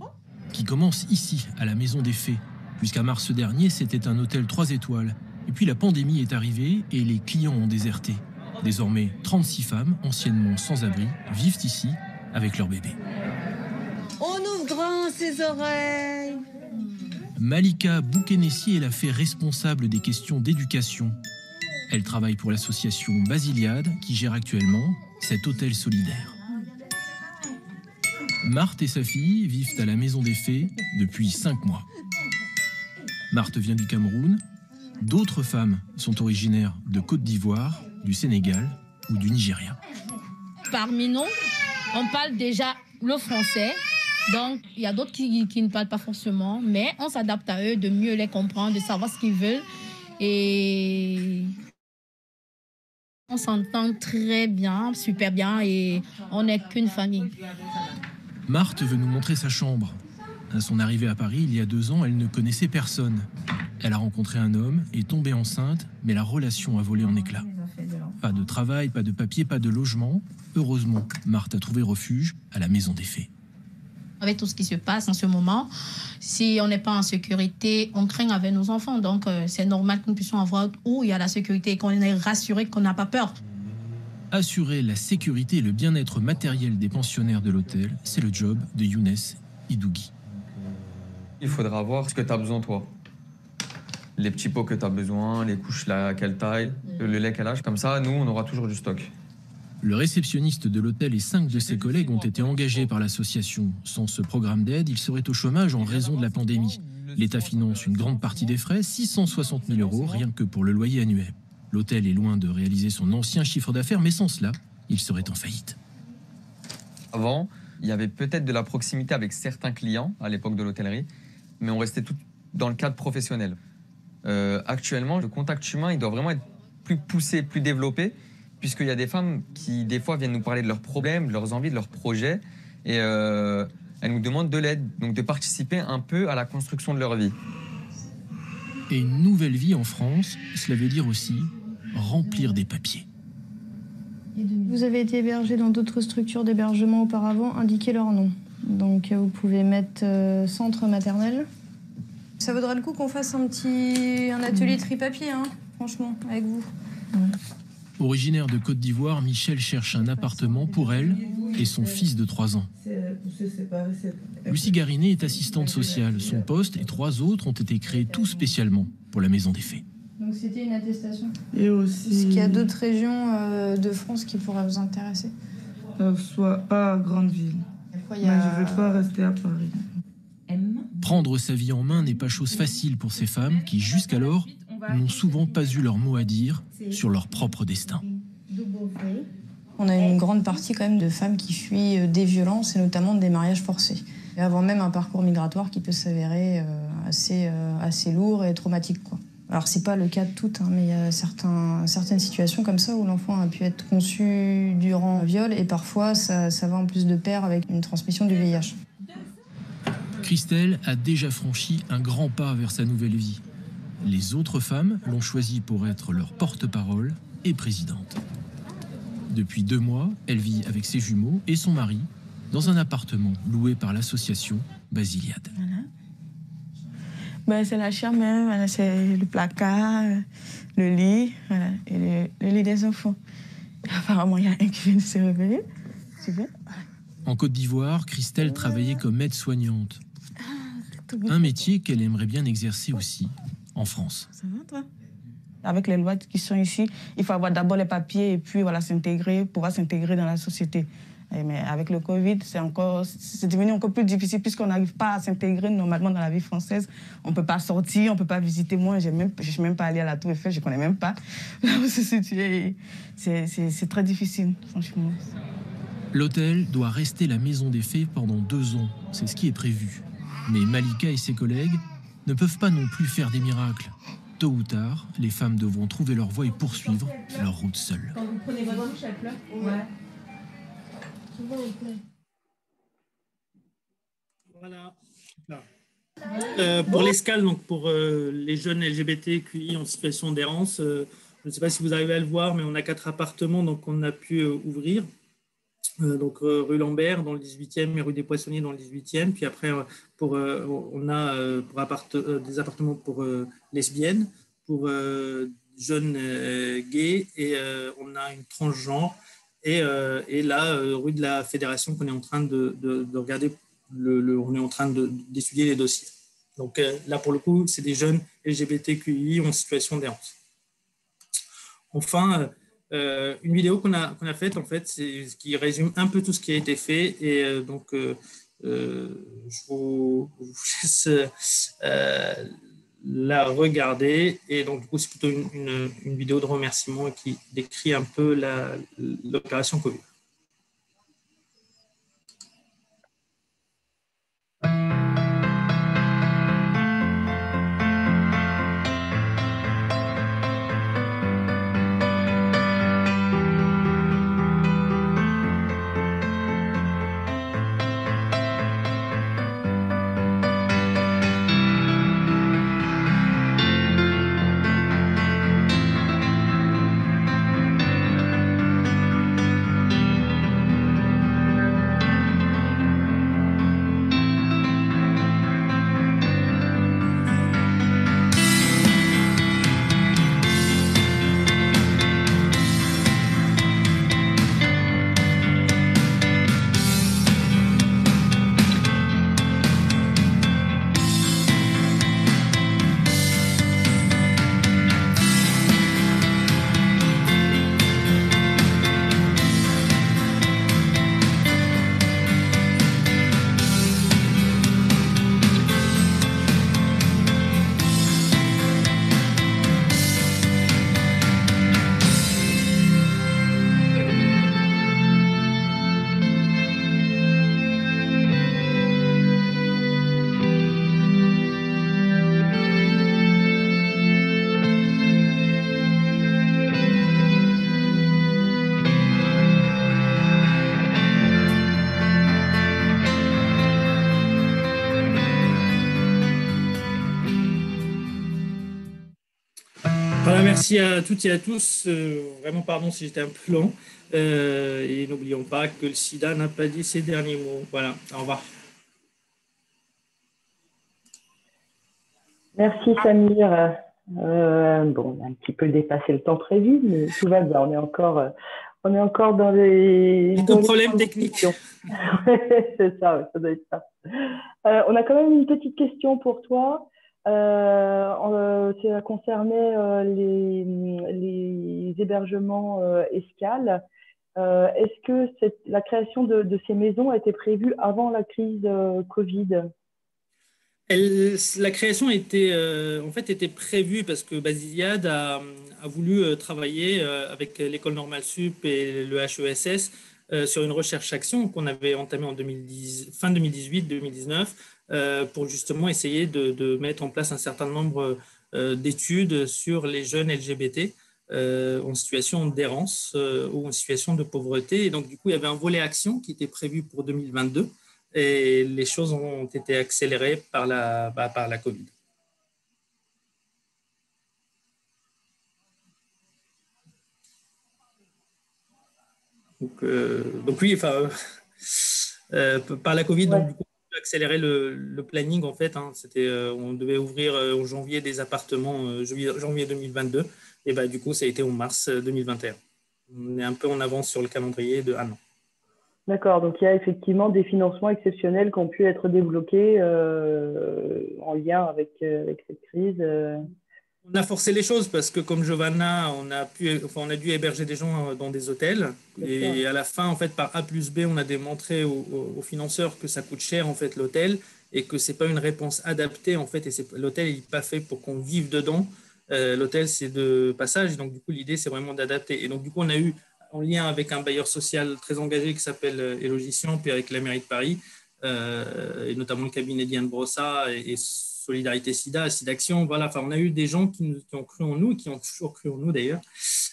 qui commence ici, à la Maison des Fées. Jusqu'à mars dernier, c'était un hôtel 3 étoiles. Et puis la pandémie est arrivée et les clients ont déserté. Désormais, 36 femmes, anciennement sans-abri, vivent ici avec leur bébé. On ouvre grand ses oreilles. Malika Boukenessi est la fée responsable des questions d'éducation. Elle travaille pour l'association Basiliade qui gère actuellement cet hôtel solidaire. Marthe et sa fille vivent à la Maison des Fées depuis 5 mois. Marthe vient du Cameroun. D'autres femmes sont originaires de Côte d'Ivoire, du Sénégal ou du Nigeria. Parmi nous, on parle déjà le français. Donc, il y a d'autres qui ne parlent pas forcément, mais on s'adapte à eux, de mieux les comprendre, de savoir ce qu'ils veulent. Et on s'entend très bien, super bien, et on n'est qu'une famille. Marthe veut nous montrer sa chambre. À son arrivée à Paris, il y a 2 ans, elle ne connaissait personne. Elle a rencontré un homme, est tombée enceinte, mais la relation a volé en éclats. Pas de travail, pas de papier, pas de logement. Heureusement, Marthe a trouvé refuge à la Maison des Fées. Avec tout ce qui se passe en ce moment, si on n'est pas en sécurité, on craint avec nos enfants. Donc, c'est normal que nous puissions avoir où il y a la sécurité et qu'on est rassuré, qu'on n'a pas peur. Assurer la sécurité et le bien-être matériel des pensionnaires de l'hôtel, c'est le job de Younes Idougui. Il faudra voir ce que tu as besoin, toi. Les petits pots que tu as besoin, les couches, quelle taille, le lait, quel âge. Comme ça, nous, on aura toujours du stock. Le réceptionniste de l'hôtel et 5 de ses collègues ont été engagés par l'association. Sans ce programme d'aide, ils seraient au chômage en raison de la pandémie. L'État finance une grande partie des frais, 660 000 € rien que pour le loyer annuel. L'hôtel est loin de réaliser son ancien chiffre d'affaires, mais sans cela, il serait en faillite. Avant, il y avait peut-être de la proximité avec certains clients à l'époque de l'hôtellerie, mais on restait tout dans le cadre professionnel. Actuellement, le contact humain, il doit vraiment être plus poussé, plus développé, puisqu'il y a des femmes qui, des fois, viennent nous parler de leurs problèmes, de leurs envies, de leurs projets, et elles nous demandent de l'aide, donc de participer un peu à la construction de leur vie. Et une nouvelle vie en France, cela veut dire aussi remplir des papiers. Vous avez été hébergé dans d'autres structures d'hébergement auparavant, indiquez leur nom. Donc vous pouvez mettre centre maternel. Ça vaudra le coup qu'on fasse un atelier tri-papier, hein, franchement, avec vous. Originaire de Côte d'Ivoire, Michel cherche un appartement pour elle et son fils de 3 ans. Lucie Garinet est assistante sociale. Son poste et 3 autres ont été créés tout spécialement pour la Maison des Fées. Donc c'était une attestation. Et aussi... Est-ce qu'il y a d'autres régions de France qui pourraient vous intéresser? Soit pas grande ville. Mais je ne veux pas rester à Paris. Prendre sa vie en main n'est pas chose facile pour ces femmes qui, jusqu'alors, n'ont souvent pas eu leur mot à dire sur leur propre destin. On a une grande partie quand même de femmes qui fuient des violences et notamment des mariages forcés. Et avant même un parcours migratoire qui peut s'avérer assez lourd et traumatique, quoi. Alors c'est pas le cas de toutes, hein, mais il y a certaines situations comme ça où l'enfant a pu être conçu durant un viol et parfois ça va en plus de pair avec une transmission du VIH. Christelle a déjà franchi un grand pas vers sa nouvelle vie. Les autres femmes l'ont choisie pour être leur porte-parole et présidente. Depuis 2 mois, elle vit avec ses jumeaux et son mari dans un appartement loué par l'association Basiliade. Voilà. Ben, c'est la chambre, voilà, c'est le placard, le lit, voilà, et le lit des enfants. Apparemment, il y a un qui vient de se réveiller. En Côte d'Ivoire, Christelle travaillait comme aide-soignante. Un métier qu'elle aimerait bien exercer aussi en France. Ça va, toi? Avec les lois qui sont ici, il faut avoir d'abord les papiers et puis voilà, pouvoir s'intégrer dans la société. Mais avec le Covid, c'est devenu encore plus difficile puisqu'on n'arrive pas à s'intégrer normalement dans la vie française. On ne peut pas sortir, on ne peut pas visiter. Moi, je ne suis même pas allée à la Tour Eiffel, je ne connais même pas là où se situer. C'est très difficile, franchement. L'hôtel doit rester la Maison des Fées pendant 2 ans. C'est ce qui est prévu. Mais Malika et ses collègues ne peuvent pas non plus faire des miracles. Tôt ou tard, les femmes devront trouver leur voie et poursuivre leur route seules. Quand vous prenez votre douche, elle pleure? Ouais. Voilà. Là. Pour l'escale, donc pour les jeunes LGBTQI en situation d'errance, je ne sais pas si vous arrivez à le voir, mais on a 4 appartements donc on a pu ouvrir. Donc rue Lambert dans le 18e et rue des Poissonniers dans le 18e. Puis après, on a des appartements pour lesbiennes, pour jeunes gays, et on a une transgenre. Et là, rue de la Fédération, qu'on est en train de regarder, on est en train d'étudier les dossiers. Donc là, pour le coup, c'est des jeunes LGBTQI en situation d'errance. Enfin, une vidéo qu'on a faite, en fait, qui résume un peu tout ce qui a été fait. Et donc, je vous laisse la regarder. Et donc, du coup, c'est plutôt une vidéo de remerciement qui décrit un peu l'opération Covid. Voilà, merci à toutes et à tous. Vraiment, pardon si j'étais un peu long. Et n'oublions pas que le sida n'a pas dit ses derniers mots. Voilà, au revoir. Merci Samir. Bon, on a un petit peu dépassé le temps prévu, mais tout va bien. On est encore dans les problèmes techniques. C'est ça, ça doit être ça. On a quand même une petite question pour toi. Ça concernait les hébergements escales. Est-ce que la création de ces maisons a été prévue avant la crise Covid ? La création était prévue parce que Basiliade a voulu travailler avec l'École Normale Sup et le HESS sur une recherche-action qu'on avait entamée en fin 2018-2019 pour justement essayer de mettre en place un certain nombre d'études sur les jeunes LGBT en situation d'errance ou en situation de pauvreté. Et donc, du coup, il y avait un volet action qui était prévu pour 2022. Et les choses ont été accélérées par la Covid. Donc oui, par la Covid, donc, du coup, on a accéléré le planning en fait. On devait ouvrir en janvier des appartements janvier 2022, et du coup ça a été en mars 2021. On est un peu en avance sur le calendrier de un an. D'accord, donc il y a effectivement des financements exceptionnels qui ont pu être débloqués en lien avec cette crise. On a forcé les choses parce que comme Giovanna, on a dû héberger des gens dans des hôtels. Et à la fin, en fait, par A plus B, on a démontré aux financeurs que ça coûte cher en fait l'hôtel et que c'est pas une réponse adaptée en fait. Et l'hôtel il n'est pas fait pour qu'on vive dedans. L'hôtel c'est de passage, donc du coup l'idée c'est vraiment d'adapter. Et donc du coup on a eu en lien avec un bailleur social très engagé qui s'appelle Élogition, puis avec la mairie de Paris, et notamment le cabinet Diane Brossa et Solidarité Sida, SIDAction. Voilà, enfin, on a eu des gens qui ont cru en nous, qui ont toujours cru en nous d'ailleurs.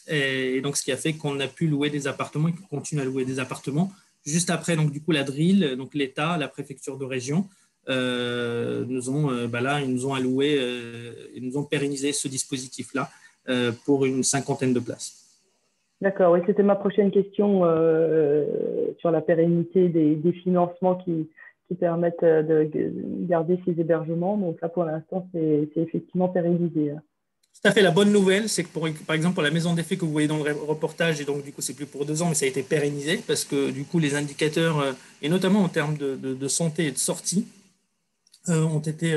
Et donc, ce qui a fait qu'on a pu louer des appartements et qu'on continue à louer des appartements. Juste après, donc, du coup, la DRIL, donc l'État, la préfecture de région, ils nous ont alloué, ils nous ont pérennisé ce dispositif-là pour une 50aine de places. D'accord, oui, c'était ma prochaine question sur la pérennité des financements qui permettent de garder ces hébergements. Donc là, pour l'instant, c'est effectivement pérennisé. Tout à fait. La bonne nouvelle, c'est que par exemple, pour la maison d'effet que vous voyez dans le reportage, et donc du coup, c'est plus pour 2 ans, mais ça a été pérennisé parce que du coup, les indicateurs, et notamment en termes de santé et de sortie, ont été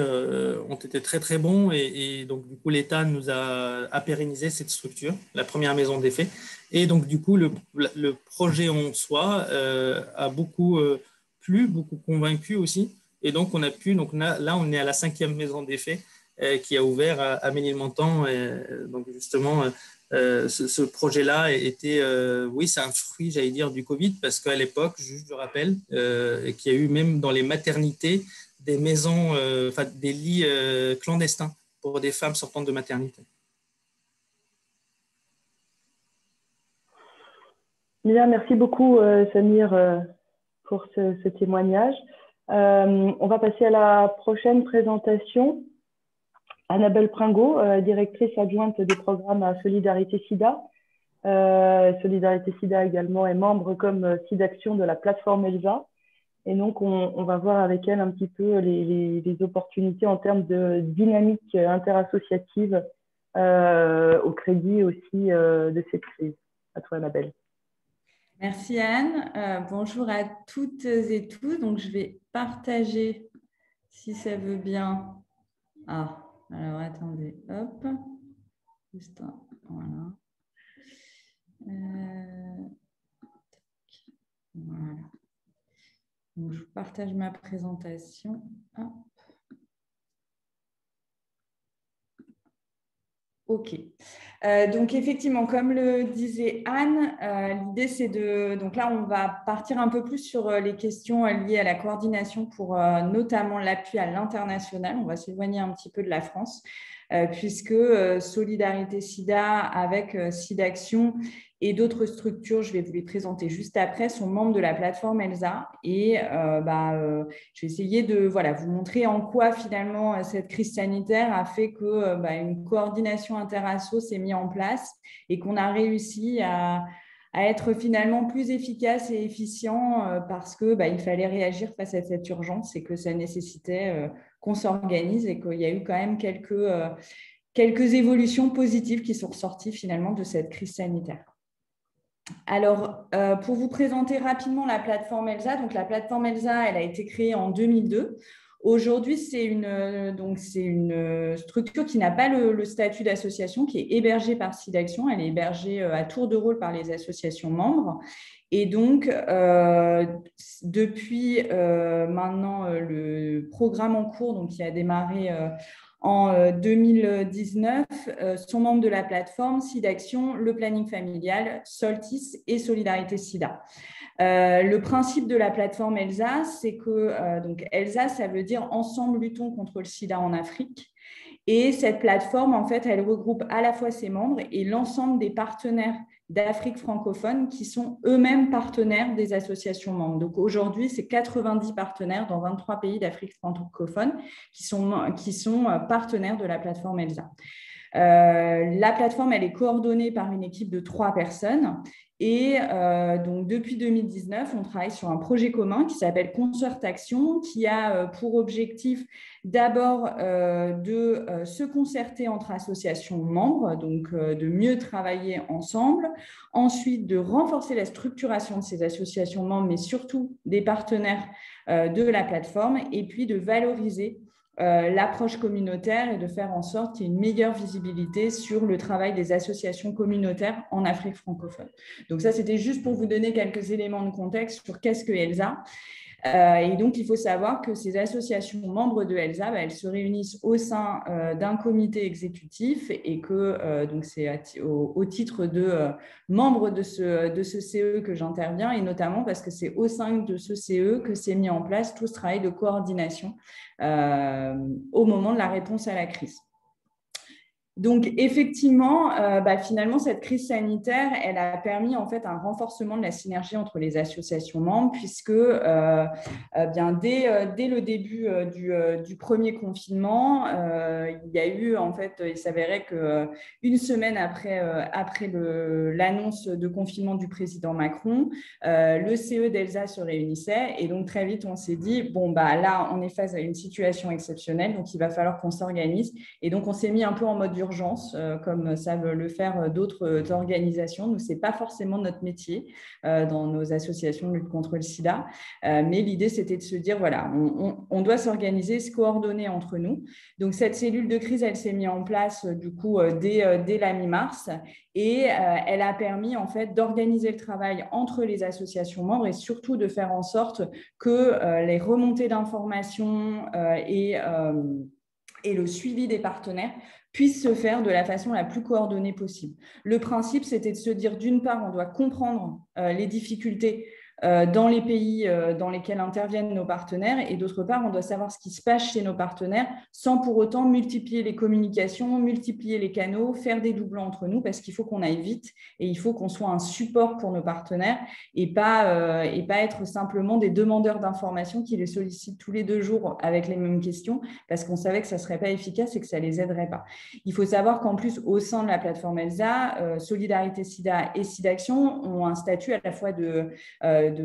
très très bons et donc du coup l'État nous a pérennisé cette structure, la première maison d'effet, et donc du coup le projet en soi a beaucoup plu, beaucoup convaincu aussi, et donc on a pu, donc là on est à la 5e maison d'effet qui a ouvert à Ménilmontant, donc justement ce projet-là était, oui, c'est un fruit, j'allais dire, du Covid, parce qu'à l'époque, juste je rappelle, qu'il y a eu même dans les maternités des maisons, des lits clandestins pour des femmes sortant de maternité. Bien, merci beaucoup Samir pour ce témoignage. On va passer à la prochaine présentation. Annabelle Pringot, directrice adjointe des programmes à Solidarité SIDA. Solidarité SIDA également est membre comme SIDAction de la plateforme ELSA. Et donc, on va voir avec elle un petit peu les opportunités en termes de dynamique interassociative au crédit aussi de cette crise. À toi, Annabelle. Merci Anne. Bonjour à toutes et tous. Donc, je vais partager, si ça veut bien. Ah, alors attendez, hop. Juste un, voilà. Voilà. Donc, je partage ma présentation. Hop. OK. Donc, effectivement, comme le disait Anne, l'idée, c'est de… Donc là, on va partir un peu plus sur les questions liées à la coordination pour notamment l'appui à l'international. On va s'éloigner un petit peu de la France, puisque Solidarité SIDA avec SIDAction et d'autres structures, je vais vous les présenter juste après, sont membres de la plateforme ELSA. Et je vais essayer de vous montrer en quoi finalement cette crise sanitaire a fait que une coordination interasso s'est mise en place et qu'on a réussi à être finalement plus efficace et efficient parce qu'il fallait réagir face à cette urgence et que ça nécessitait qu'on s'organise et qu'il y a eu quand même quelques évolutions positives qui sont ressorties finalement de cette crise sanitaire. Alors, pour vous présenter rapidement la plateforme ELSA, donc la plateforme ELSA, elle a été créée en 2002. Aujourd'hui, c'est une structure qui n'a pas le statut d'association, qui est hébergée par SIDAction. Elle est hébergée à tour de rôle par les associations membres. Et donc, depuis maintenant le programme en cours, donc, qui a démarré en 2019, sont membres de la plateforme SIDAction, le planning familial, Soltis et Solidarité SIDA. Le principe de la plateforme ELSA, c'est que donc ELSA, ça veut dire Ensemble luttons contre le sida en Afrique. Et cette plateforme, en fait, elle regroupe à la fois ses membres et l'ensemble des partenaires d'Afrique francophone qui sont eux-mêmes partenaires des associations membres. Donc aujourd'hui, c'est 90 partenaires dans 23 pays d'Afrique francophone qui sont partenaires de la plateforme ELSA. La plateforme, elle est coordonnée par une équipe de 3 personnes. Et donc, depuis 2019, on travaille sur un projet commun qui s'appelle Concertation, qui a pour objectif d'abord de se concerter entre associations membres, donc de mieux travailler ensemble. Ensuite, de renforcer la structuration de ces associations membres, mais surtout des partenaires de la plateforme, et puis de valoriser l'approche communautaire et de faire en sorte qu'il y ait une meilleure visibilité sur le travail des associations communautaires en Afrique francophone. Donc ça, c'était juste pour vous donner quelques éléments de contexte sur qu'est-ce que ELSA. Et donc, il faut savoir que ces associations membres de ELSA, elles se réunissent au sein d'un comité exécutif et que donc c'est au titre de membres de ce CE que j'interviens, et notamment parce que c'est au sein de ce CE que s'est mis en place tout ce travail de coordination au moment de la réponse à la crise. Donc, effectivement, finalement, cette crise sanitaire, elle a permis en fait un renforcement de la synergie entre les associations membres, puisque dès le début du premier confinement, il y a eu en fait, il s'avérait qu'une semaine après l'annonce de confinement du président Macron, le CE d'Elsa se réunissait et donc très vite on s'est dit bon là on est face à une situation exceptionnelle, donc il va falloir qu'on s'organise, et donc on s'est mis un peu en mode d'urgence comme savent le faire d'autres organisations. Nous, c'est pas forcément notre métier dans nos associations de lutte contre le sida, mais l'idée c'était de se dire voilà, on doit s'organiser, se coordonner entre nous. Donc cette cellule de crise, elle s'est mise en place du coup dès la mi-mars, et elle a permis en fait d'organiser le travail entre les associations membres et surtout de faire en sorte que les remontées d'informations et le suivi des partenaires puissent se faire de la façon la plus coordonnée possible. Le principe, c'était de se dire, d'une part, on doit comprendre les difficultés dans les pays dans lesquels interviennent nos partenaires, et d'autre part, on doit savoir ce qui se passe chez nos partenaires sans pour autant multiplier les communications, multiplier les canaux, faire des doublons entre nous, parce qu'il faut qu'on aille vite et il faut qu'on soit un support pour nos partenaires et pas être simplement des demandeurs d'informations qui les sollicitent tous les 2 jours avec les mêmes questions, parce qu'on savait que ça ne serait pas efficace et que ça ne les aiderait pas. Il faut savoir qu'en plus, au sein de la plateforme ELSA, Solidarité Sida et SIDAction ont un statut à la fois de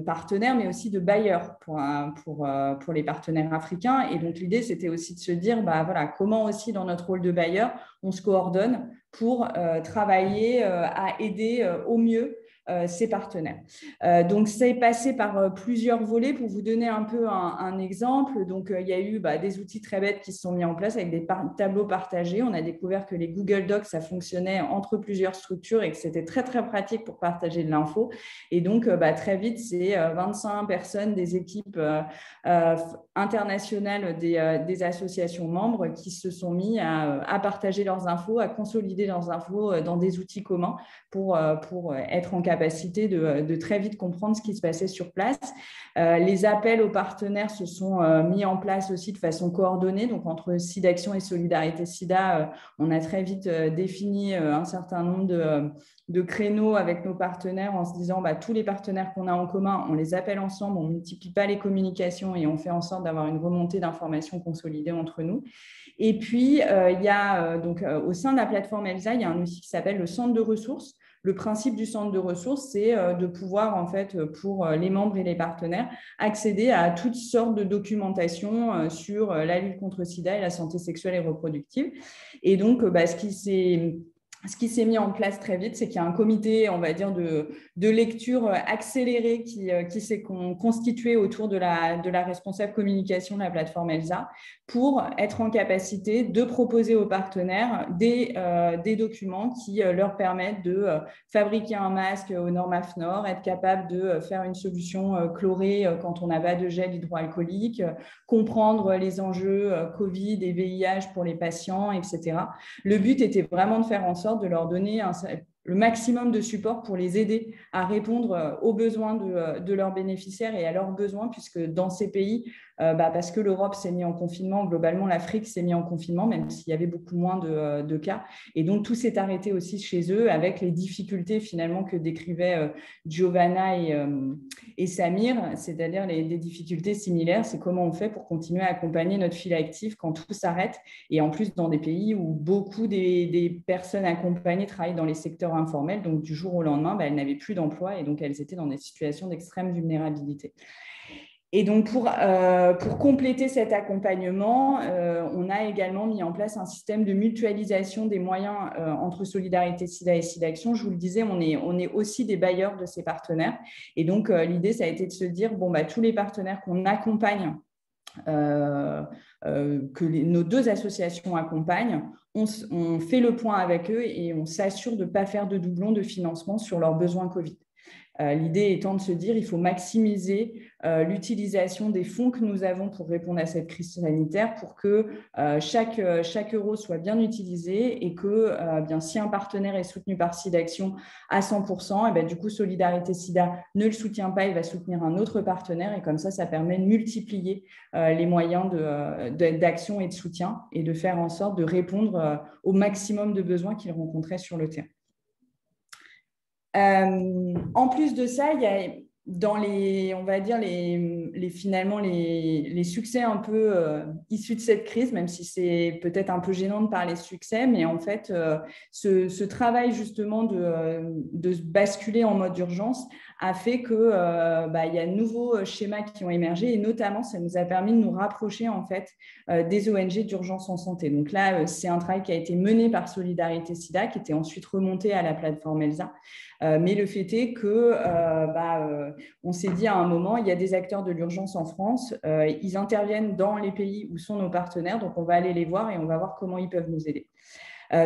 partenaires, mais aussi de bailleurs pour les partenaires africains. Et donc, l'idée, c'était aussi de se dire, comment aussi, dans notre rôle de bailleur, on se coordonne pour travailler à aider au mieux ses partenaires. Donc, c'est passé par plusieurs volets. Pour vous donner un peu un exemple, donc, il y a eu des outils très bêtes qui se sont mis en place avec des tableaux partagés. On a découvert que les Google Docs, ça fonctionnait entre plusieurs structures et que c'était très, très pratique pour partager de l'info. Et donc, très vite, c'est 25 personnes des équipes internationales des associations membres qui se sont mis à partager leurs infos, à consolider leurs infos dans des outils communs pour être en capacité de très vite comprendre ce qui se passait sur place. Les appels aux partenaires se sont mis en place aussi de façon coordonnée. Donc, entre SIDAction et Solidarité Sida, on a très vite défini un certain nombre de créneaux avec nos partenaires en se disant tous les partenaires qu'on a en commun, on les appelle ensemble, on ne multiplie pas les communications et on fait en sorte d'avoir une remontée d'informations consolidée entre nous. Et puis, il y a au sein de la plateforme ELSA, il y a un outil qui s'appelle le centre de ressources. Le principe du centre de ressources, c'est de pouvoir, en fait, pour les membres et les partenaires, accéder à toutes sortes de documentation sur la lutte contre le sida et la santé sexuelle et reproductive. Et donc, ce qui s'est mis en place très vite, c'est qu'il y a un comité, on va dire, de lecture accélérée qui s'est constitué autour de la responsable communication de la plateforme ELSA pour être en capacité de proposer aux partenaires des documents qui leur permettent de fabriquer un masque aux normes AFNOR, être capable de faire une solution chlorée quand on n'a pas de gel hydroalcoolique, comprendre les enjeux Covid et VIH pour les patients, etc. Le but était vraiment de faire en sorte de leur donner le maximum de support pour les aider à répondre aux besoins de leurs bénéficiaires et à leurs besoins, puisque dans ces pays, parce que l'Europe s'est mise en confinement, globalement l'Afrique s'est mise en confinement, même s'il y avait beaucoup moins de cas. Et donc tout s'est arrêté aussi chez eux avec les difficultés finalement que décrivaient Giovanna et Samir, c'est-à-dire des difficultés similaires. C'est comment on fait pour continuer à accompagner notre file active quand tout s'arrête, et en plus dans des pays où beaucoup des personnes accompagnées travaillent dans les secteurs informels, donc du jour au lendemain, elles n'avaient plus d'emploi et donc elles étaient dans des situations d'extrême vulnérabilité. Et donc, pour compléter cet accompagnement, on a également mis en place un système de mutualisation des moyens entre Solidarité Sida et SIDAction. Je vous le disais, on est aussi des bailleurs de ces partenaires. Et donc, l'idée, ça a été de se dire, tous les partenaires qu'on accompagne, nos 2 associations accompagnent, on fait le point avec eux et on s'assure de ne pas faire de doublons de financement sur leurs besoins Covid. L'idée étant de se dire qu'il faut maximiser l'utilisation des fonds que nous avons pour répondre à cette crise sanitaire pour que chaque euro soit bien utilisé et que si un partenaire est soutenu par SIDAction à 100%, et bien, du coup, Solidarité SIDA ne le soutient pas, il va soutenir un autre partenaire et comme ça permet de multiplier les moyens d'action et de soutien et de faire en sorte de répondre au maximum de besoins qu'ils rencontraient sur le terrain. En plus de ça, il y a dans finalement les succès un peu issus de cette crise, même si c'est peut-être un peu gênant de parler succès, mais en fait, ce travail justement de basculer en mode urgence a fait que il y a de nouveaux schémas qui ont émergé et notamment, ça nous a permis de nous rapprocher en fait des ONG d'urgence en santé. Donc là, c'est un travail qui a été mené par Solidarité SIDA, qui était ensuite remonté à la plateforme ELSA. Mais le fait est que on s'est dit à un moment, il y a des acteurs de l'urgence en France, ils interviennent dans les pays où sont nos partenaires, donc on va aller les voir et on va voir comment ils peuvent nous aider.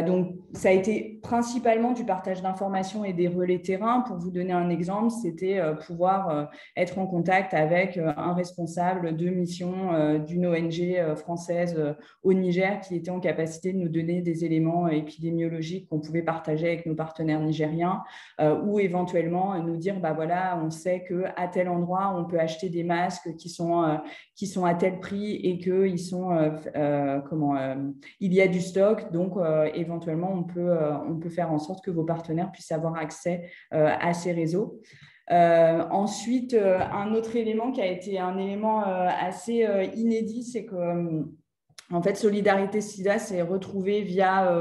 Donc, ça a été principalement du partage d'informations et des relais terrain. Pour vous donner un exemple, c'était pouvoir être en contact avec un responsable de mission d'une ONG française au Niger qui était en capacité de nous donner des éléments épidémiologiques qu'on pouvait partager avec nos partenaires nigériens ou éventuellement nous dire, voilà, on sait qu'à tel endroit, on peut acheter des masques qui sont à tel prix et qu'ils sont, il y a du stock, donc éventuellement, on peut faire en sorte que vos partenaires puissent avoir accès à ces réseaux. Ensuite, un autre élément qui a été un élément assez inédit, c'est que en fait, Solidarité SIDA s'est retrouvée via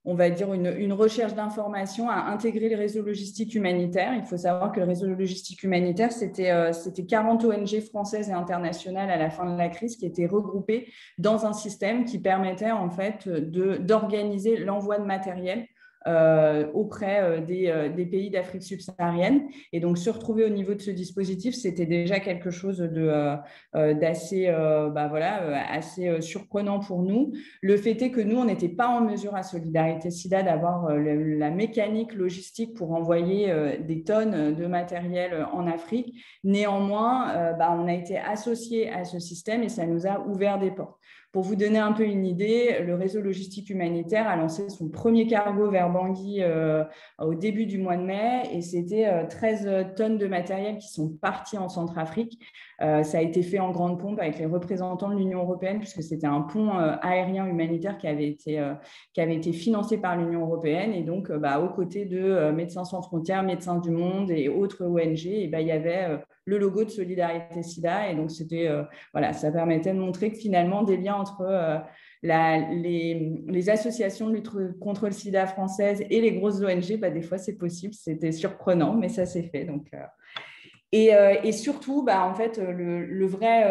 on va dire une recherche d'informations à intégrer le réseau logistique humanitaire. Il faut savoir que le réseau logistique humanitaire, c'était 40 ONG françaises et internationales à la fin de la crise qui étaient regroupées dans un système qui permettait en fait d'organiser l'envoi de matériel auprès des pays d'Afrique subsaharienne. Et donc, se retrouver au niveau de ce dispositif, c'était déjà quelque chose d'assez assez surprenant pour nous. Le fait est que nous, on n'était pas en mesure à Solidarité SIDA d'avoir la mécanique logistique pour envoyer des tonnes de matériel en Afrique. Néanmoins, on a été associés à ce système et ça nous a ouvert des portes. Pour vous donner un peu une idée, le réseau logistique humanitaire a lancé son premier cargo vers Bangui au début du mois de mai et c'était 13 tonnes de matériel qui sont parties en Centrafrique. Ça a été fait en grande pompe avec les représentants de l'Union européenne puisque c'était un pont aérien humanitaire qui avait été financé par l'Union européenne et donc aux côtés de Médecins sans frontières, Médecins du monde et autres ONG, il y avait le logo de Solidarité SIDA et donc c'était ça permettait de montrer que finalement des liens entre les associations de lutte contre le sida françaises et les grosses ONG, des fois c'est possible, c'était surprenant mais ça s'est fait donc et surtout, en fait, le vrai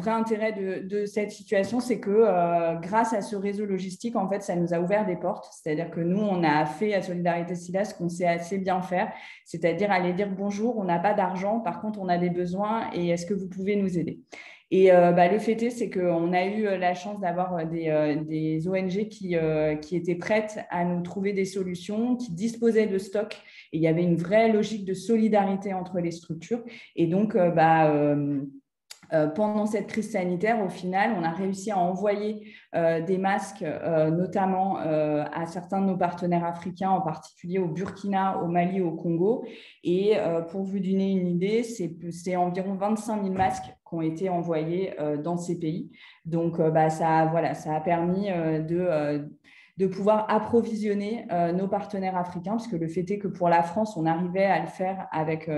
intérêt de cette situation, c'est que grâce à ce réseau logistique, en fait, ça nous a ouvert des portes. C'est-à-dire que nous, on a fait à Solidarité SIDA ce qu'on sait assez bien faire, c'est-à-dire aller dire bonjour, on n'a pas d'argent, par contre, on a des besoins et est-ce que vous pouvez nous aider ? Et le fait est, c'est qu'on a eu la chance d'avoir des ONG qui étaient prêtes à nous trouver des solutions, qui disposaient de stocks. Et il y avait une vraie logique de solidarité entre les structures. Et donc, pendant cette crise sanitaire, au final, on a réussi à envoyer des masques, notamment à certains de nos partenaires africains, en particulier au Burkina, au Mali, au Congo. Et pour vous donner une idée, c'est environ 25 000 masques qui ont été envoyés dans ces pays. Donc, ça a permis de pouvoir approvisionner nos partenaires africains, parce que le fait est que pour la France, on arrivait à le faire avec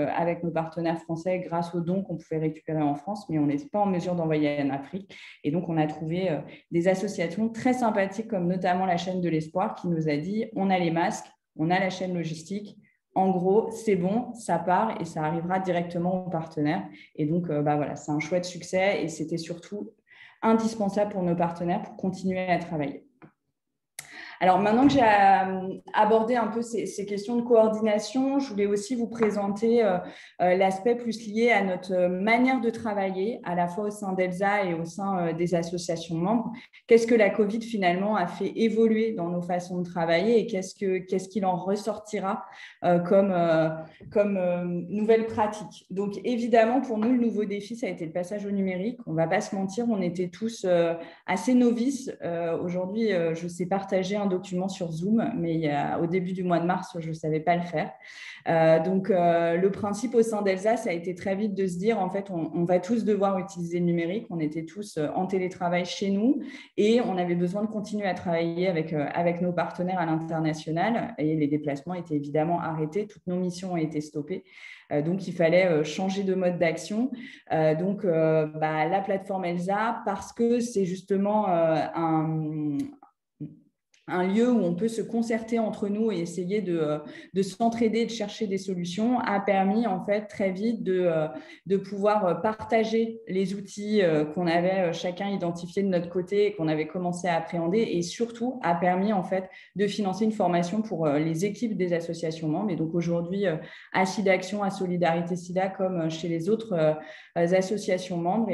nos partenaires français grâce aux dons qu'on pouvait récupérer en France, mais on n'était pas en mesure d'envoyer en Afrique. Et donc, on a trouvé des associations très sympathiques, comme notamment la chaîne de l'Espoir, qui nous a dit « on a les masques, on a la chaîne logistique, en gros, c'est bon, ça part et ça arrivera directement aux partenaires. » Et donc, c'est un chouette succès et c'était surtout indispensable pour nos partenaires pour continuer à travailler. Alors, maintenant que j'ai abordé un peu ces questions de coordination, je voulais aussi vous présenter l'aspect plus lié à notre manière de travailler, à la fois au sein d'ELSA et au sein des associations membres. Qu'est-ce que la Covid, finalement, a fait évoluer dans nos façons de travailler et qu'est-ce qu'il en ressortira comme nouvelle pratique. Donc, évidemment, pour nous, le nouveau défi, ça a été le passage au numérique. On ne va pas se mentir, on était tous assez novices. Aujourd'hui, je sais partager un document sur Zoom, mais au début du mois de mars, je ne savais pas le faire. Donc, le principe au sein d'ELSA, ça a été très vite de se dire, en fait, on va tous devoir utiliser le numérique. On était tous en télétravail chez nous et on avait besoin de continuer à travailler avec nos partenaires à l'international. Et les déplacements étaient évidemment arrêtés. Toutes nos missions ont été stoppées. Donc, il fallait changer de mode d'action. Donc, la plateforme ELSA, parce que c'est justement un lieu où on peut se concerter entre nous et essayer de s'entraider, de chercher des solutions, a permis en fait très vite de pouvoir partager les outils qu'on avait chacun identifiés de notre côté et qu'on avait commencé à appréhender, et surtout a permis en fait de financer une formation pour les équipes des associations membres. Et donc aujourd'hui, à SIDAction, à Solidarité SIDA, comme chez les autres associations membres,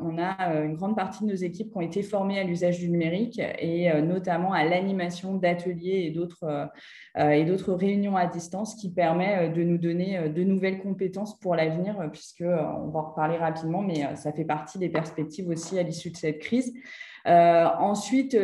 on a une grande partie de nos équipes qui ont été formées à l'usage du numérique et notamment à l'animation d'ateliers et d'autres réunions à distance qui permet de nous donner de nouvelles compétences pour l'avenir, puisqu'on va en reparler rapidement, mais ça fait partie des perspectives aussi à l'issue de cette crise. Ensuite,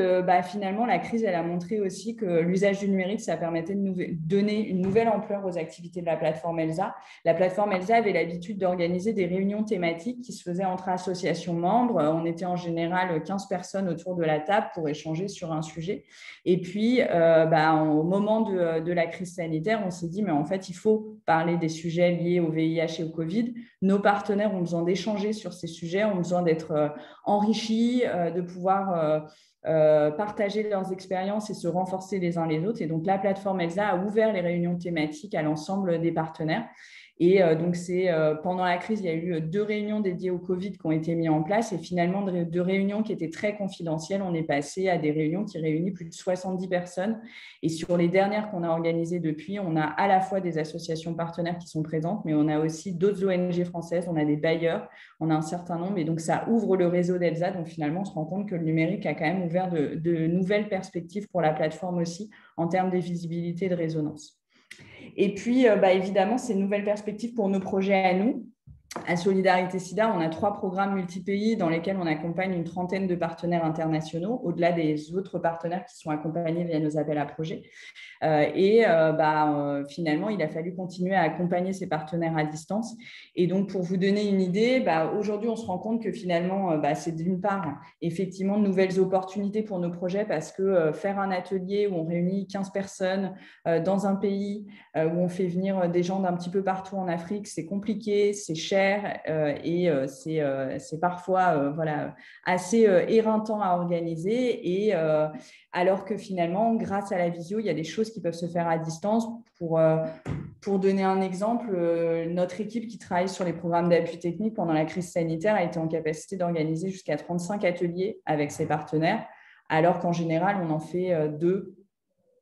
finalement, la crise, elle a montré aussi que l'usage du numérique, ça permettait de donner une nouvelle ampleur aux activités de la plateforme ELSA. La plateforme ELSA avait l'habitude d'organiser des réunions thématiques qui se faisaient entre associations membres. On était en général 15 personnes autour de la table pour échanger sur un sujet. Et puis, au moment de la crise sanitaire, on s'est dit, mais en fait, il faut parler des sujets liés au VIH et au Covid. Nos partenaires ont besoin d'échanger sur ces sujets, ont besoin d'être enrichis, de pouvoir partager leurs expériences et se renforcer les uns les autres. Et donc, la plateforme ELSA a ouvert les réunions thématiques à l'ensemble des partenaires. Et donc, pendant la crise, il y a eu 2 réunions dédiées au Covid qui ont été mises en place. Et finalement, de réunions qui étaient très confidentielles, on est passé à des réunions qui réunissent plus de 70 personnes. Et sur les dernières qu'on a organisées depuis, on a à la fois des associations partenaires qui sont présentes, mais on a aussi d'autres ONG françaises, on a des bailleurs, on a un certain nombre. Et donc, ça ouvre le réseau d'ELSA. Donc, finalement, on se rend compte que le numérique a quand même ouvert de nouvelles perspectives pour la plateforme aussi, en termes de visibilité et de résonance. Et puis, évidemment, ces nouvelles perspectives pour nos projets à nous. À Solidarité SIDA, on a 3 programmes multi-pays dans lesquels on accompagne une trentaine de partenaires internationaux, au-delà des autres partenaires qui sont accompagnés via nos appels à projets. Finalement, il a fallu continuer à accompagner ces partenaires à distance. Et donc, pour vous donner une idée, aujourd'hui, on se rend compte que finalement, c'est d'une part, effectivement, de nouvelles opportunités pour nos projets, parce que faire un atelier où on réunit 15 personnes dans un pays, où on fait venir des gens d'un petit peu partout en Afrique, c'est compliqué, c'est cher et c'est parfois assez éreintant à organiser. Et alors que finalement, grâce à la visio, il y a des choses qui peuvent se faire à distance. Pour donner un exemple, notre équipe qui travaille sur les programmes d'appui technique pendant la crise sanitaire a été en capacité d'organiser jusqu'à 35 ateliers avec ses partenaires, alors qu'en général, on en fait 2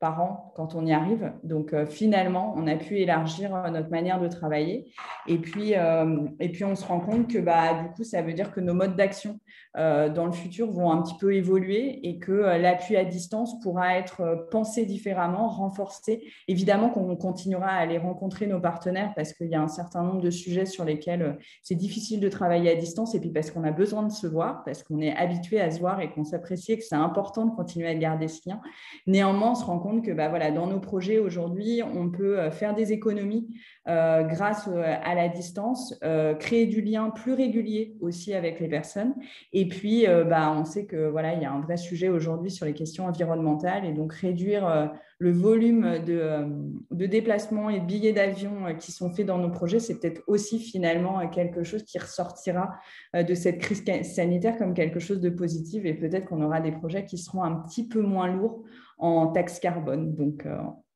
par an quand on y arrive. Donc, finalement, on a pu élargir notre manière de travailler. Et puis, on se rend compte que du coup, ça veut dire que nos modes d'action dans le futur vont un petit peu évoluer et que l'appui à distance pourra être pensé différemment, renforcé. Évidemment qu'on continuera à aller rencontrer nos partenaires parce qu'il y a un certain nombre de sujets sur lesquels c'est difficile de travailler à distance, et puis parce qu'on a besoin de se voir, parce qu'on est habitué à se voir et qu'on s'apprécie et que c'est important de continuer à garder ce lien. Néanmoins, on se rend compte que dans nos projets aujourd'hui, on peut faire des économies grâce à la distance, créer du lien plus régulier aussi avec les personnes. Et puis, on sait que il y a un vrai sujet aujourd'hui sur les questions environnementales, et donc réduire le volume de déplacements et de billets d'avion qui sont faits dans nos projets, c'est peut-être aussi finalement quelque chose qui ressortira de cette crise sanitaire comme quelque chose de positif, et peut-être qu'on aura des projets qui seront un petit peu moins lourds en taxe carbone. Donc,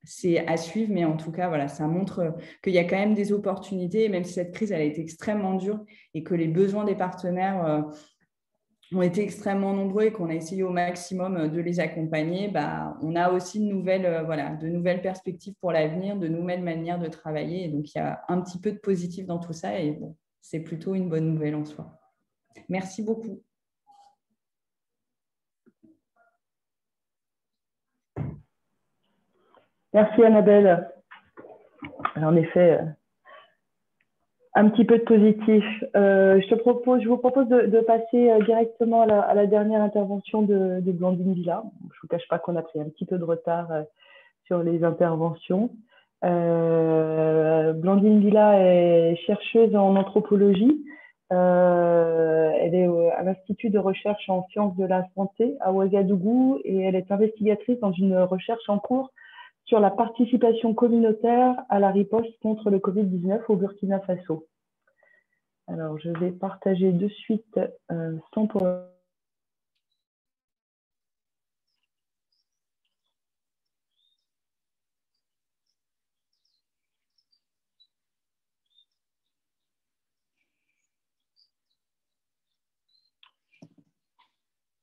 c'est à suivre, mais en tout cas, ça montre qu'il y a quand même des opportunités, même si cette crise elle a été extrêmement dure et que les besoins des partenaires ont été extrêmement nombreux et qu'on a essayé au maximum de les accompagner, on a aussi de nouvelles perspectives pour l'avenir, de nouvelles manières de travailler. Et donc, il y a un petit peu de positif dans tout ça et bon, c'est plutôt une bonne nouvelle en soi. Merci beaucoup. Merci Annabelle. Alors, en effet, un petit peu de positif. Je vous propose de passer directement à la dernière intervention de Blandine Villa. Je ne vous cache pas qu'on a pris un petit peu de retard sur les interventions. Blandine Villa est chercheuse en anthropologie. Elle est à l'Institut de recherche en sciences de la santé à Ouagadougou et elle est investigatrice dans une recherche en cours sur la participation communautaire à la riposte contre le Covid-19 au Burkina Faso. Alors, je vais partager de suite son point.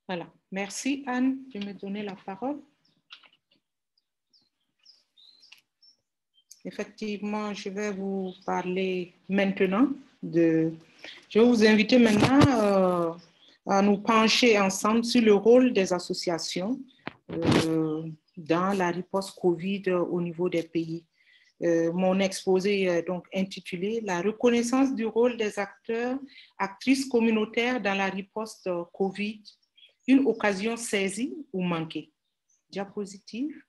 Voilà. Merci Anne de me donner la parole. Effectivement, je vais vous parler maintenant je vais vous inviter maintenant à nous pencher ensemble sur le rôle des associations dans la riposte Covid au niveau des pays. Mon exposé est donc intitulé « La reconnaissance du rôle des acteurs, actrices communautaires dans la riposte Covid, une occasion saisie ou manquée ». Diapositive.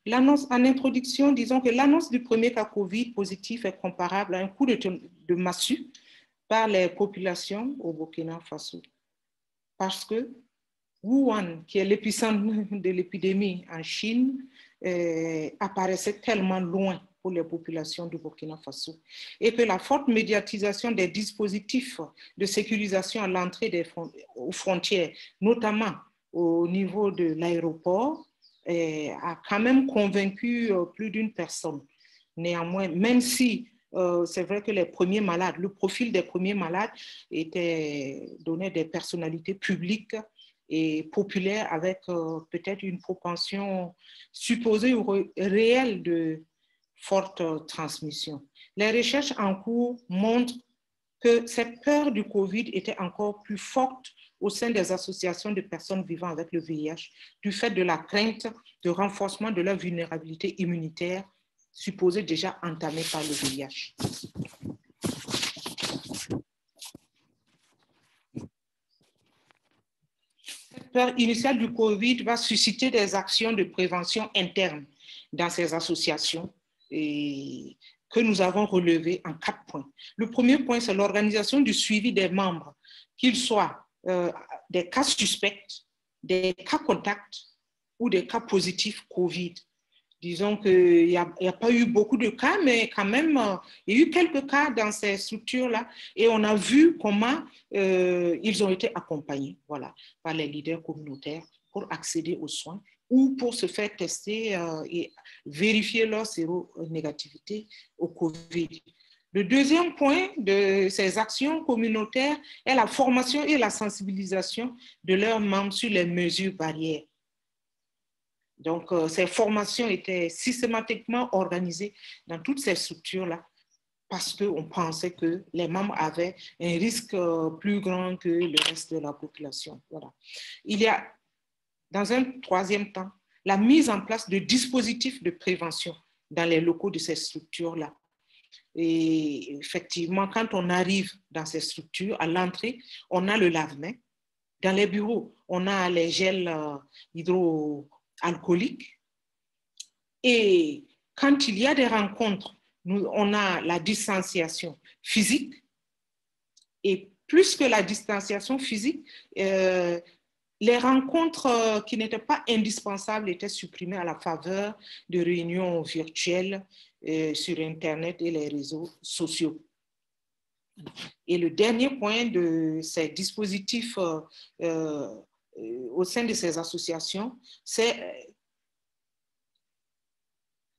L'annonce en introduction, disons que l'annonce du premier cas Covid positif est comparable à un coup de massue par les populations au Burkina Faso. Parce que Wuhan, qui est l'épicentre de l'épidémie en Chine, apparaissait tellement loin pour les populations du Burkina Faso et que la forte médiatisation des dispositifs de sécurisation à l'entrée aux frontières, notamment au niveau de l'aéroport, a quand même convaincu plus d'une personne. Néanmoins, même si c'est vrai que les premiers malades, le profil des premiers malades donnait des personnalités publiques et populaires avec peut-être une propension supposée ou réelle de forte transmission. Les recherches en cours montrent que cette peur du Covid était encore plus forte au sein des associations de personnes vivant avec le VIH, du fait de la crainte de renforcement de leur vulnérabilité immunitaire, supposée déjà entamée par le VIH. Cette peur initiale du Covid va susciter des actions de prévention interne dans ces associations et que nous avons relevées en 4 points. Le premier point, c'est l'organisation du suivi des membres, qu'ils soient des cas suspects, des cas contacts ou des cas positifs Covid. Disons qu'il n'y a pas eu beaucoup de cas, mais quand même, il y a eu quelques cas dans ces structures-là et on a vu comment ils ont été accompagnés par les leaders communautaires pour accéder aux soins ou pour se faire tester et vérifier leur séronégativité au Covid. Le deuxième point de ces actions communautaires est la formation et la sensibilisation de leurs membres sur les mesures barrières. Donc, ces formations étaient systématiquement organisées dans toutes ces structures-là parce qu'on pensait que les membres avaient un risque plus grand que le reste de la population. Voilà. Il y a, dans un troisième temps, la mise en place de dispositifs de prévention dans les locaux de ces structures-là. Et effectivement, quand on arrive dans ces structures, à l'entrée, on a le lave-mains. Dans les bureaux, on a les gels hydroalcooliques. Et quand il y a des rencontres, on a la distanciation physique. Et plus que la distanciation physique, les rencontres qui n'étaient pas indispensables étaient supprimées à la faveur de réunions virtuelles sur Internet et les réseaux sociaux. Et le dernier point de ces dispositifs au sein de ces associations, c'est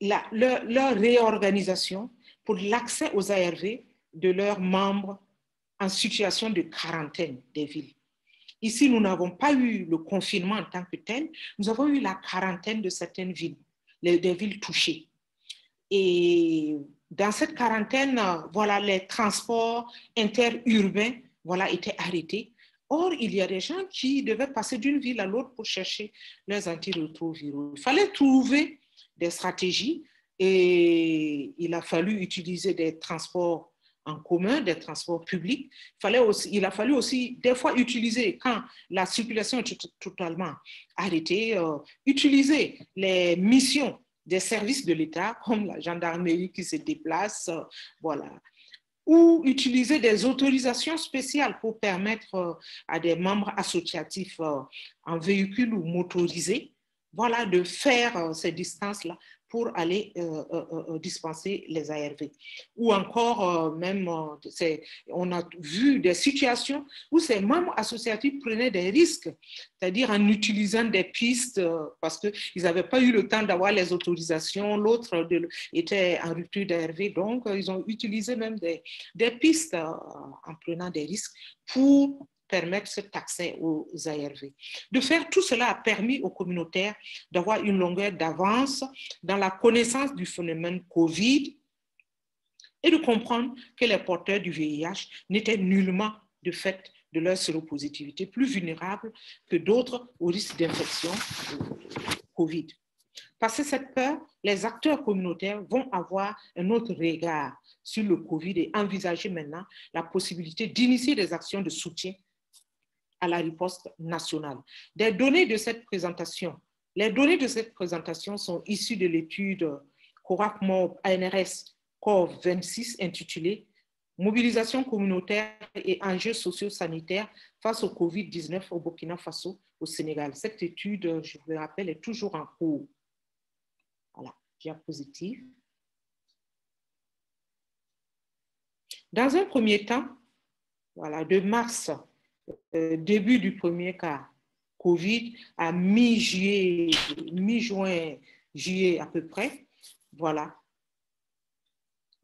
leur réorganisation pour l'accès aux ARV de leurs membres en situation de quarantaine des villes. Ici, nous n'avons pas eu le confinement en tant que tel, nous avons eu la quarantaine de certaines villes, des villes touchées. Et dans cette quarantaine, voilà, les transports interurbains, voilà, étaient arrêtés. Or, il y a des gens qui devaient passer d'une ville à l'autre pour chercher leurs antirétroviraux. Il fallait trouver des stratégies et il a fallu utiliser des transports en commun, des transports publics. Il a fallu aussi des fois utiliser, quand la circulation est totalement arrêtée, utiliser les missions des services de l'État, comme la gendarmerie qui se déplace, voilà, ou utiliser des autorisations spéciales pour permettre à des membres associatifs en véhicule ou motorisés, voilà, de faire ces distances-là pour aller dispenser les ARV. Ou encore, on a vu des situations où ces membres associatifs prenaient des risques, c'est-à-dire en utilisant des pistes, parce qu'ils n'avaient pas eu le temps d'avoir les autorisations, l'autre était en rupture d'ARV, donc ils ont utilisé même des pistes en prenant des risques pour permettre cet accès aux ARV. De faire tout cela a permis aux communautaires d'avoir une longueur d'avance dans la connaissance du phénomène COVID et de comprendre que les porteurs du VIH n'étaient nullement, de fait, de leur séropositivité, plus vulnérables que d'autres au risque d'infection COVID. Passer cette peur, les acteurs communautaires vont avoir un autre regard sur le COVID et envisager maintenant la possibilité d'initier des actions de soutien à la riposte nationale. Les données de cette présentation sont issues de l'étude CORAC-MOB ANRS COV 26 intitulée Mobilisation communautaire et enjeux socio-sanitaires face au COVID-19 au Burkina Faso, au Sénégal. Cette étude, je vous le rappelle, est toujours en cours. Voilà, diapositive. Dans un premier temps, voilà, de mars, début du premier cas COVID, à mi-juin, juillet à peu près, voilà.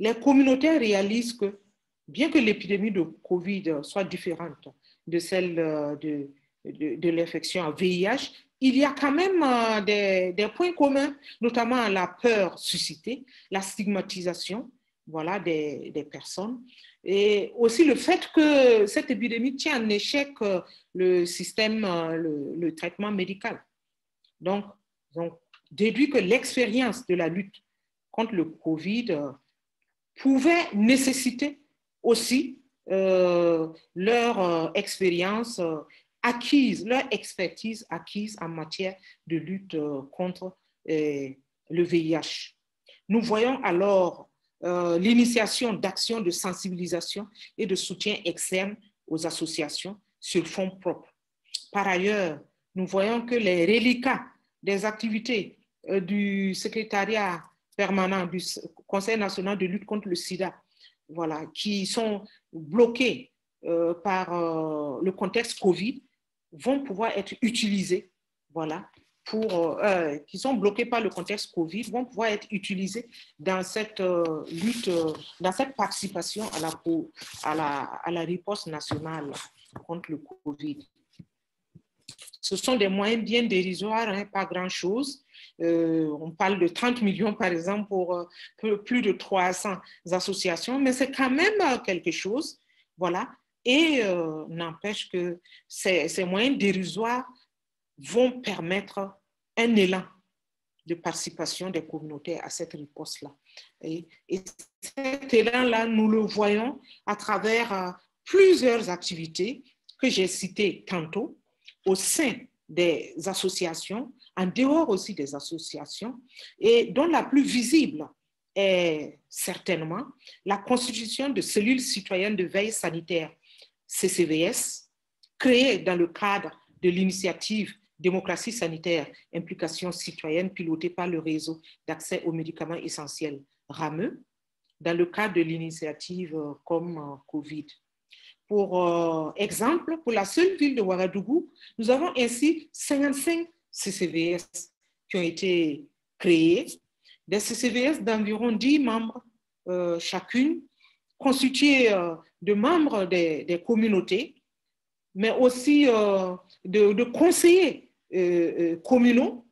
Les communautaires réalisent que, bien que l'épidémie de COVID soit différente de celle de l'infection à VIH, il y a quand même des points communs, notamment la peur suscitée, la stigmatisation, voilà, des personnes, et aussi le fait que cette épidémie tient en échec le système, le traitement médical. Donc, déduit que l'expérience de la lutte contre le COVID pouvait nécessiter aussi leur expérience acquise, leur expertise acquise en matière de lutte contre le VIH. Nous voyons alors l'initiation d'actions de sensibilisation et de soutien externe aux associations sur fonds propres. Par ailleurs, nous voyons que les reliquats des activités du secrétariat permanent du Conseil national de lutte contre le sida, voilà, qui sont bloqués par le contexte COVID, vont pouvoir être utilisés, voilà, qui sont bloqués par le contexte COVID, vont pouvoir être utilisés dans cette lutte, dans cette participation à la riposte nationale contre le COVID. Ce sont des moyens bien dérisoires, hein, pas grand-chose. On parle de 30 millions, par exemple, pour plus de 300 associations, mais c'est quand même quelque chose, voilà. Et n'empêche que ces moyens dérisoires vont permettre un élan de participation des communautés à cette riposte-là. Et cet élan-là, nous le voyons à travers plusieurs activités que j'ai citées tantôt, au sein des associations, en dehors aussi des associations, et dont la plus visible est certainement la constitution de cellules citoyennes de veille sanitaire, CCVS, créées dans le cadre de l'initiative Démocratie sanitaire, implication citoyenne, pilotée par le réseau d'accès aux médicaments essentiels, RAME, dans le cadre de l'initiative comme COVID. Pour exemple, pour la seule ville de Ouagadougou, nous avons ainsi 55 CCVS qui ont été créés, des CCVS d'environ 10 membres chacune, constitués de membres des communautés, mais aussi de conseillers communaux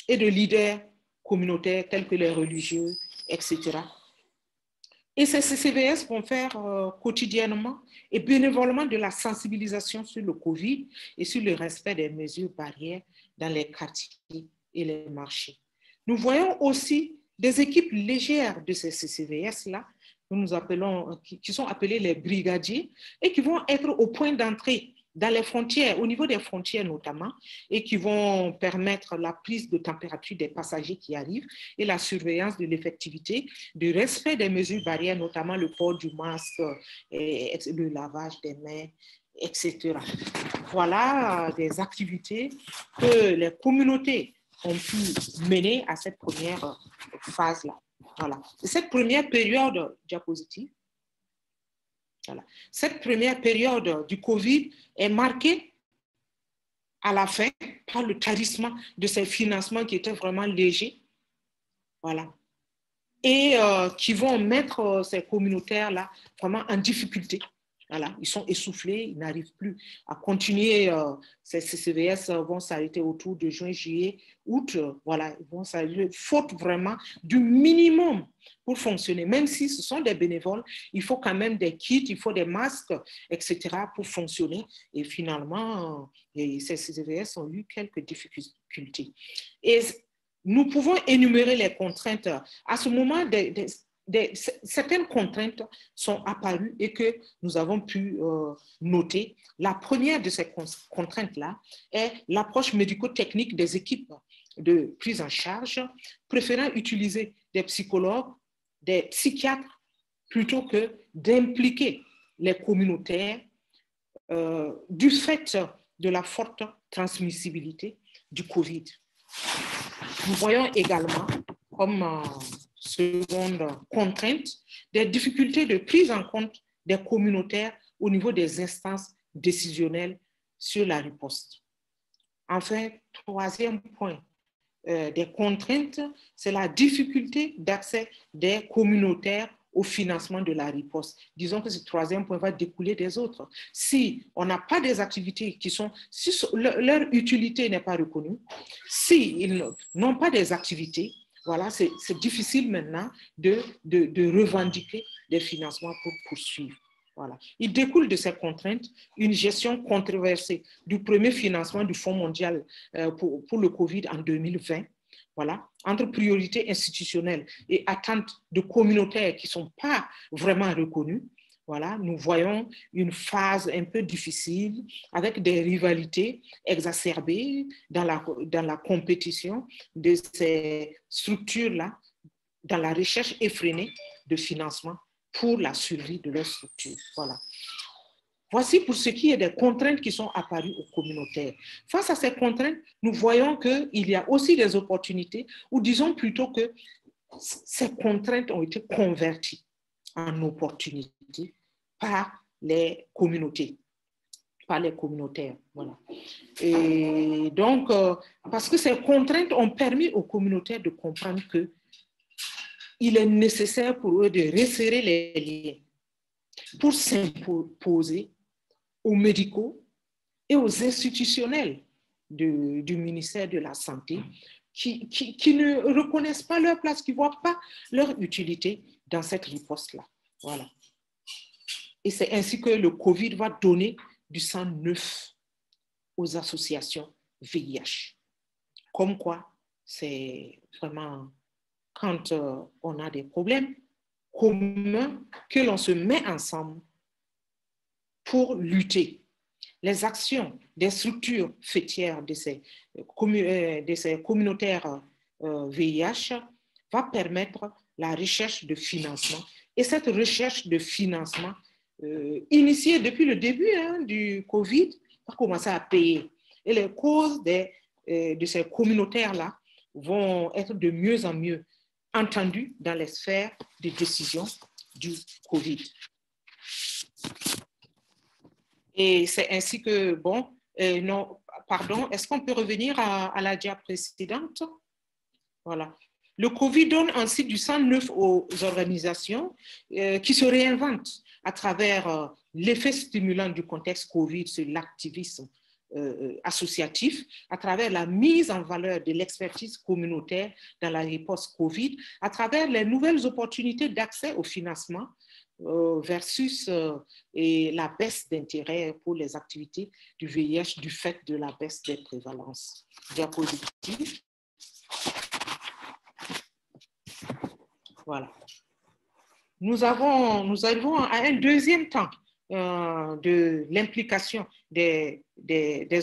et de leaders communautaires tels que les religieux, etc. Et ces CCVS vont faire quotidiennement et bénévolement de la sensibilisation sur le Covid et sur le respect des mesures barrières dans les quartiers et les marchés. Nous voyons aussi des équipes légères de ces CCVS-là, que nous appelons, qui sont appelés les brigadiers, et qui vont être au point d'entrée dans les frontières, au niveau des frontières notamment, et qui vont permettre la prise de température des passagers qui arrivent et la surveillance de l'effectivité, du respect des mesures barrières, notamment le port du masque, et le lavage des mains, etc. Voilà des activités que les communautés ont pu mener à cette première phase-là. Voilà. Cette première période diapositive, voilà. Cette première période du Covid est marquée à la fin par le tarissement de ces financements qui étaient vraiment légers, voilà, et qui vont mettre ces communautaires-là vraiment en difficulté. Voilà, ils sont essoufflés, ils n'arrivent plus à continuer. Ces CCVS vont s'arrêter autour de juin, juillet, août. Voilà, ils vont s'arrêter, faute vraiment du minimum pour fonctionner. Même si ce sont des bénévoles, il faut quand même des kits, il faut des masques, etc. pour fonctionner. Et finalement, ces CCVS ont eu quelques difficultés. Et nous pouvons énumérer les contraintes. À ce moment, certaines contraintes sont apparues et que nous avons pu noter. La première de ces contraintes-là est l'approche médico-technique des équipes de prise en charge, préférant utiliser des psychologues, des psychiatres, plutôt que d'impliquer les communautaires du fait de la forte transmissibilité du Covid. Nous voyons également, comme seconde contrainte, des difficultés de prise en compte des communautaires au niveau des instances décisionnelles sur la riposte. Enfin, troisième point des contraintes, c'est la difficulté d'accès des communautaires au financement de la riposte. Disons que ce troisième point va découler des autres. Si on n'a pas des activités qui sont, si leur utilité n'est pas reconnue, s'ils n'ont pas des activités, voilà, c'est difficile maintenant de revendiquer des financements pour poursuivre. Voilà. Il découle de ces contraintes une gestion controversée du premier financement du Fonds mondial pour le Covid en 2020. Voilà, entre priorités institutionnelles et attentes de communautaires qui ne sont pas vraiment reconnues. Voilà, nous voyons une phase un peu difficile avec des rivalités exacerbées dans la compétition de ces structures-là, dans la recherche effrénée de financement pour la survie de leur structure. Voilà. Voici pour ce qui est des contraintes qui sont apparues aux communautaires. Face à ces contraintes, nous voyons qu'il y a aussi des opportunités, ou disons plutôt que ces contraintes ont été converties en opportunités par les communautés, par les communautaires. Voilà. Et donc, parce que ces contraintes ont permis aux communautaires de comprendre qu'il est nécessaire pour eux de resserrer les liens pour s'imposer aux médicaux et aux institutionnels du ministère de la Santé qui ne reconnaissent pas leur place, qui ne voient pas leur utilité dans cette riposte-là. Voilà. Et c'est ainsi que le Covid va donner du sang neuf aux associations VIH. Comme quoi, c'est vraiment quand on a des problèmes communs que l'on se met ensemble pour lutter. Les actions des structures fêtières de ces communautaires VIH va permettre la recherche de financement. Et cette recherche de financement, initiée depuis le début du Covid, va commencer à payer. Et les causes de ces communautaires-là vont être de mieux en mieux entendues dans les sphères de décision du Covid. Et c'est ainsi que, non, pardon, est-ce qu'on peut revenir à la dia précédente? Voilà. Le Covid donne ainsi du sang neuf aux organisations qui se réinventent à travers l'effet stimulant du contexte Covid sur l'activisme associatif, à travers la mise en valeur de l'expertise communautaire dans la riposte Covid, à travers les nouvelles opportunités d'accès au financement versus et la baisse d'intérêt pour les activités du VIH du fait de la baisse des prévalences. Diapositive. Voilà. Nous arrivons à un deuxième temps de l'implication des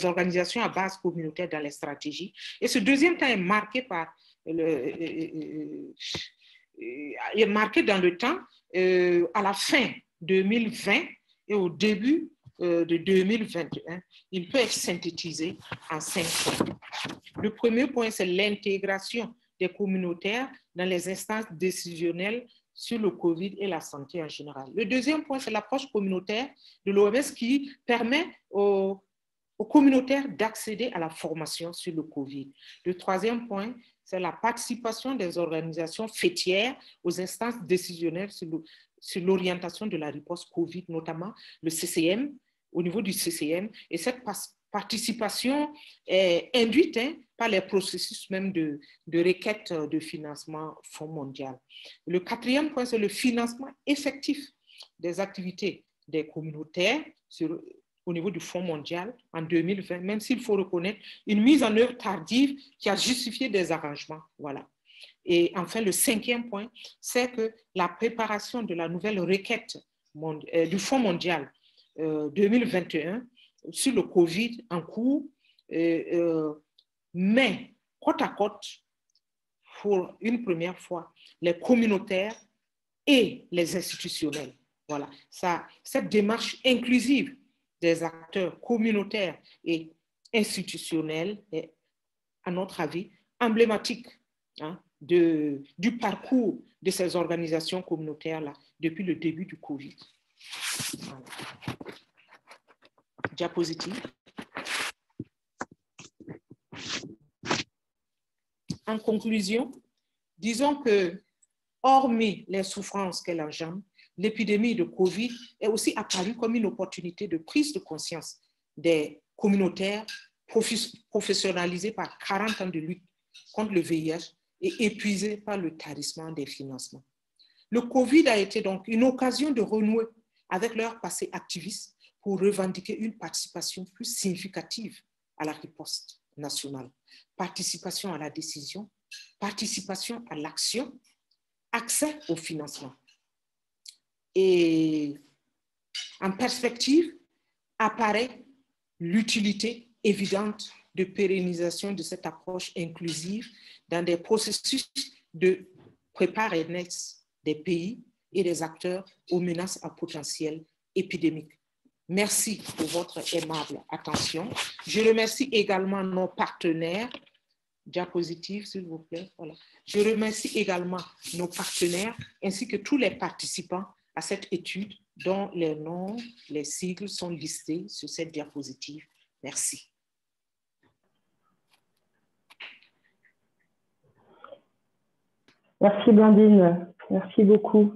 organisations à base communautaire dans les stratégies. Et ce deuxième temps est marqué par est marqué dans le temps à la fin 2020 et au début de 2021. Il peut être synthétisé en 5 points. Le premier point, c'est l'intégration des communautaires dans les instances décisionnelles sur le Covid et la santé en général. Le deuxième point, c'est l'approche communautaire de l'OMS qui permet aux communautaires d'accéder à la formation sur le Covid. Le troisième point, c'est la participation des organisations fêtières aux instances décisionnelles sur l'orientation de la riposte Covid, notamment le CCM, au niveau du CCM. Et cette participation est induite par les processus même de requête de financement Fonds mondial. Le quatrième point, c'est le financement effectif des activités des communautaires au niveau du Fonds mondial en 2020, même s'il faut reconnaître une mise en œuvre tardive qui a justifié des arrangements. Voilà. Et enfin, le cinquième point, c'est que la préparation de la nouvelle requête du Fonds mondial 2021 sur le Covid en cours, mais côte à côte, pour une première fois, les communautaires et les institutionnels. Voilà. Cette démarche inclusive des acteurs communautaires et institutionnels est, à notre avis, emblématique du parcours de ces organisations communautaires-là depuis le début du Covid. Voilà. Diapositive. En conclusion, disons que, hormis les souffrances qu'elle engendre, l'épidémie de Covid est aussi apparue comme une opportunité de prise de conscience des communautaires professionnalisés par 40 ans de lutte contre le VIH et épuisés par le tarissement des financements. Le Covid a été donc une occasion de renouer avec leur passé activiste pour revendiquer une participation plus significative à la riposte nationale. Participation à la décision, participation à l'action, accès au financement. Et en perspective, apparaît l'utilité évidente de pérennisation de cette approche inclusive dans des processus de préparedness des pays et des acteurs aux menaces à potentiel épidémique. Merci pour votre aimable attention. Je remercie également nos partenaires. Diapositive, s'il vous plaît. Voilà. Je remercie également nos partenaires ainsi que tous les participants à cette étude dont les noms, les sigles sont listés sur cette diapositive. Merci. Merci Blandine, merci beaucoup.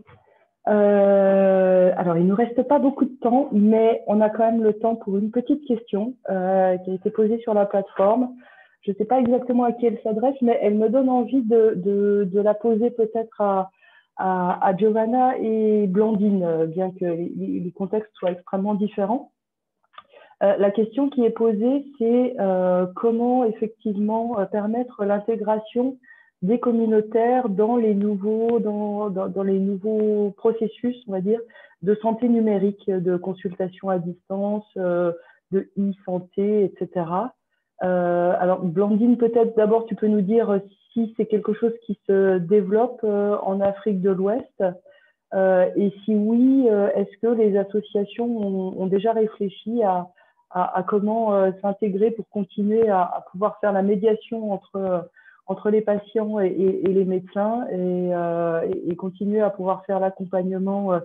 Alors, il ne nous reste pas beaucoup de temps, mais on a quand même le temps pour une petite question qui a été posée sur la plateforme. Je ne sais pas exactement à qui elle s'adresse, mais elle me donne envie de la poser peut-être à Giovanna et Blandine, bien que les contextes soient extrêmement différents. La question qui est posée, c'est comment effectivement permettre l'intégration des communautaires dans les nouveaux processus, on va dire, de santé numérique, de consultation à distance, de e-santé, etc. Alors, Blandine, peut-être d'abord, tu peux nous dire si c'est quelque chose qui se développe en Afrique de l'Ouest et si oui, est-ce que les associations ont déjà réfléchi à comment s'intégrer pour continuer à pouvoir faire la médiation entre les patients et les médecins et continuer à pouvoir faire l'accompagnement,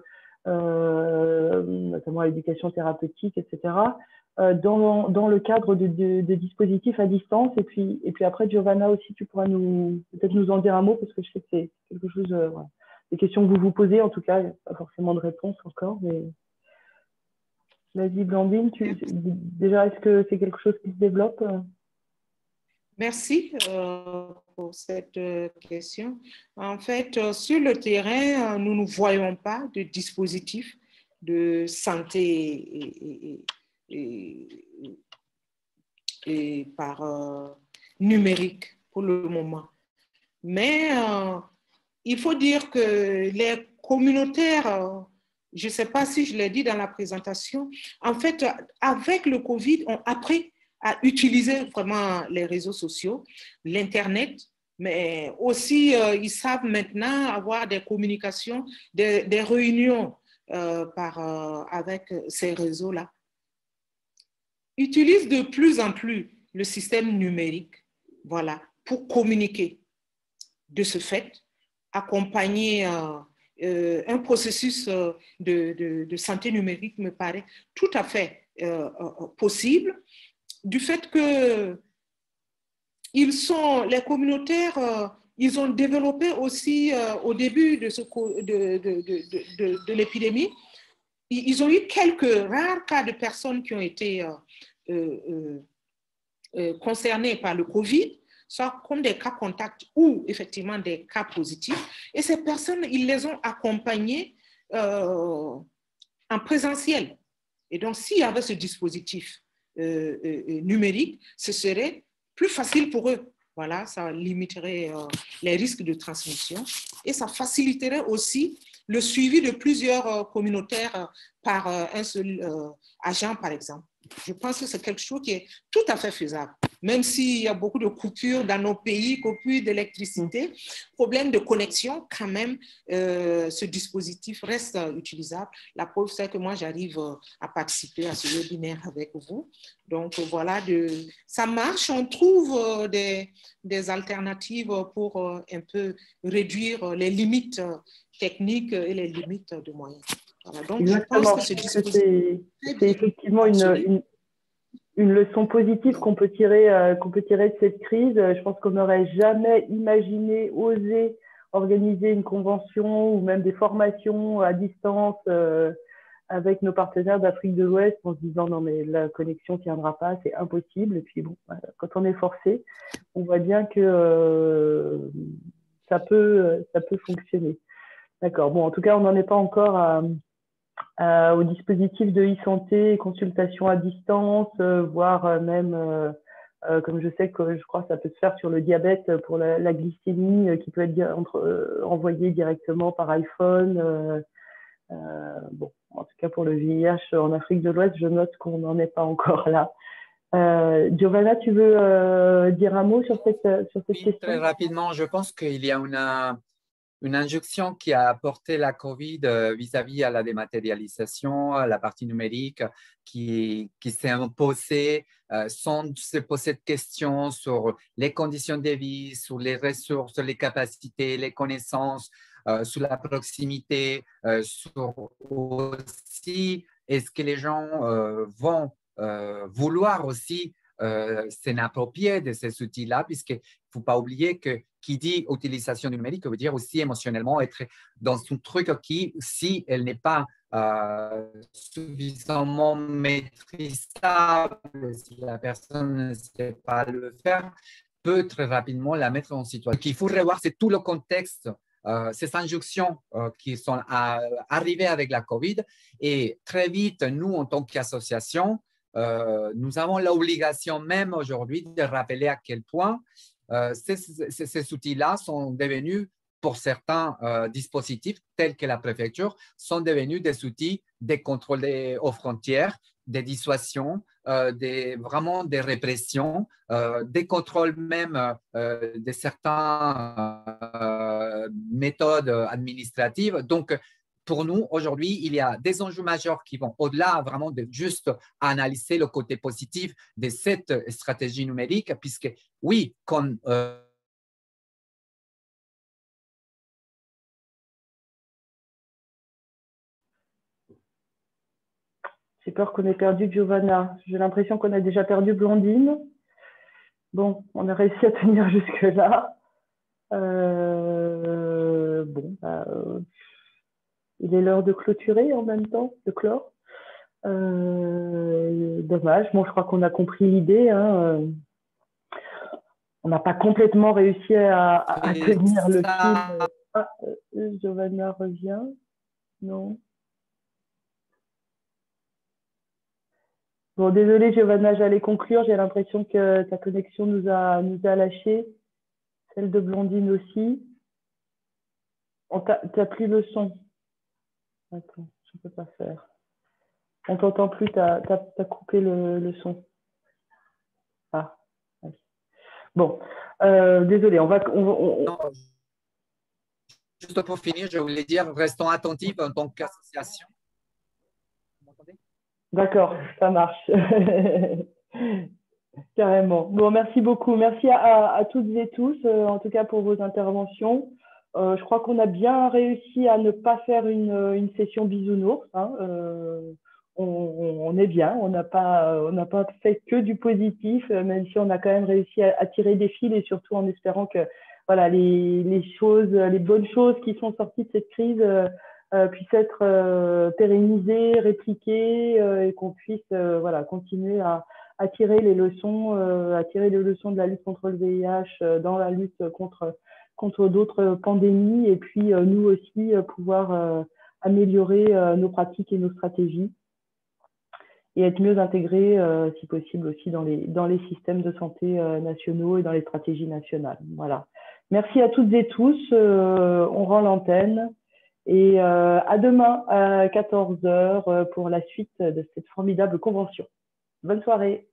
notamment l'éducation thérapeutique, etc., dans le cadre de dispositifs à distance. Et puis après, Giovanna aussi, tu pourras peut-être nous en dire un mot, parce que je sais que c'est quelque chose, voilà, des questions que vous vous posez, en tout cas, il n'y a pas forcément de réponse encore. Mais vas-y, Blandine, déjà, est-ce que c'est quelque chose qui se développe? Merci pour cette question. En fait, sur le terrain, nous ne voyons pas de dispositif de santé et par numérique pour le moment. Mais il faut dire que les communautaires, je ne sais pas si je l'ai dit dans la présentation, en fait, avec le Covid, ont appris à utiliser vraiment les réseaux sociaux, l'Internet, mais aussi ils savent maintenant avoir des communications, des réunions avec ces réseaux-là. Utilisent de plus en plus le système numérique, voilà, pour communiquer. De ce fait, accompagner un processus de santé numérique me paraît tout à fait possible, du fait que les communautaires, ils ont développé aussi au début de l'épidémie, ils ont eu quelques rares cas de personnes qui ont été concernées par le Covid, soit comme des cas contacts ou effectivement des cas positifs. Et ces personnes, ils les ont accompagnées en présentiel. Et donc, s'il y avait ce dispositif numérique, ce serait plus facile pour eux. Voilà, ça limiterait les risques de transmission et ça faciliterait aussi le suivi de plusieurs communautaires par un seul agent, par exemple. Je pense que c'est quelque chose qui est tout à fait faisable. Même s'il y a beaucoup de coupures dans nos pays, coupures d'électricité, problème de connexion, quand même, ce dispositif reste utilisable. La preuve, c'est que moi, j'arrive à participer à ce webinaire avec vous. Donc, voilà, ça marche. On trouve des alternatives pour un peu réduire les limites techniques et les limites de moyens. Voilà, donc, exactement. Je pense que ce dispositif c'est effectivement une leçon positive qu'on peut tirer de cette crise. Je pense qu'on n'aurait jamais imaginé, osé organiser une convention ou même des formations à distance avec nos partenaires d'Afrique de l'Ouest en se disant non mais la connexion ne tiendra pas, c'est impossible. Et puis bon, quand on est forcé, on voit bien que ça peut fonctionner. D'accord. Bon, en tout cas, on n'en est pas encore au dispositif de e-santé, consultation à distance, voire même, comme je sais que je crois que ça peut se faire sur le diabète pour la glycémie, qui peut être envoyée directement par iPhone. Bon, en tout cas pour le VIH en Afrique de l'Ouest, je note qu'on n'en est pas encore là. Giovanna, tu veux dire un mot sur cette question? Très rapidement, je pense qu'il y a une injonction qui a apporté la COVID vis-à-vis à la dématérialisation, à la partie numérique, qui s'est imposée sans se poser de questions sur les conditions de vie, sur les ressources, les capacités, les connaissances, sur la proximité, sur aussi est-ce que les gens vont vouloir aussi s'approprier de ces outils-là, puisqu'il ne faut pas oublier que qui dit utilisation numérique veut dire aussi émotionnellement être dans un truc qui, si elle n'est pas suffisamment maîtrisable, si la personne ne sait pas le faire, peut très rapidement la mettre en situation. Ce qu'il faut revoir, c'est tout le contexte, ces injonctions qui sont arrivées avec la COVID. Et très vite, nous, en tant qu'association, nous avons l'obligation même aujourd'hui de rappeler à quel point ces outils-là sont devenus, pour certains dispositifs tels que la préfecture, sont devenus des outils de contrôle aux frontières, des dissuasions, vraiment des répressions, des contrôles même de certaines méthodes administratives. Donc, pour nous, aujourd'hui, il y a des enjeux majeurs qui vont au-delà vraiment de juste analyser le côté positif de cette stratégie numérique, puisque oui, comme peur qu'on ait perdu Giovanna. J'ai l'impression qu'on a déjà perdu Blandine. Bon, on a réussi à tenir jusque-là. Il est l'heure de clôturer en même temps, de clore. Dommage. Bon, je crois qu'on a compris l'idée. Hein. On n'a pas complètement réussi à tenir le fil. Ah, Giovanna revient. Non. Bon, désolé Giovanna, j'allais conclure. J'ai l'impression que ta connexion nous a lâchés. Celle de Blandine aussi. T'as plus le son. Attends, je ne peux pas faire. On ne t'entend plus, tu as coupé le son. Ah, okay. Bon, désolé, on va... Non, juste pour finir, je voulais dire, restons attentifs en tant qu'association. Vous m'entendez? D'accord, ça marche. Carrément. Bon, merci beaucoup. Merci à toutes et tous, en tout cas pour vos interventions. Je crois qu'on a bien réussi à ne pas faire une session bisounours. Hein. On est bien, on n'a pas fait que du positif, même si on a quand même réussi à tirer des fils et surtout en espérant que voilà, les bonnes choses qui sont sorties de cette crise puissent être pérennisées, répliquées et qu'on puisse voilà, continuer à tirer les leçons de la lutte contre le VIH, dans la lutte contre d'autres pandémies et puis nous aussi pouvoir améliorer nos pratiques et nos stratégies et être mieux intégrés, si possible, aussi dans les systèmes de santé nationaux et dans les stratégies nationales. Voilà. Merci à toutes et tous. On rend l'antenne. Et à demain à 14 h pour la suite de cette formidable convention. Bonne soirée.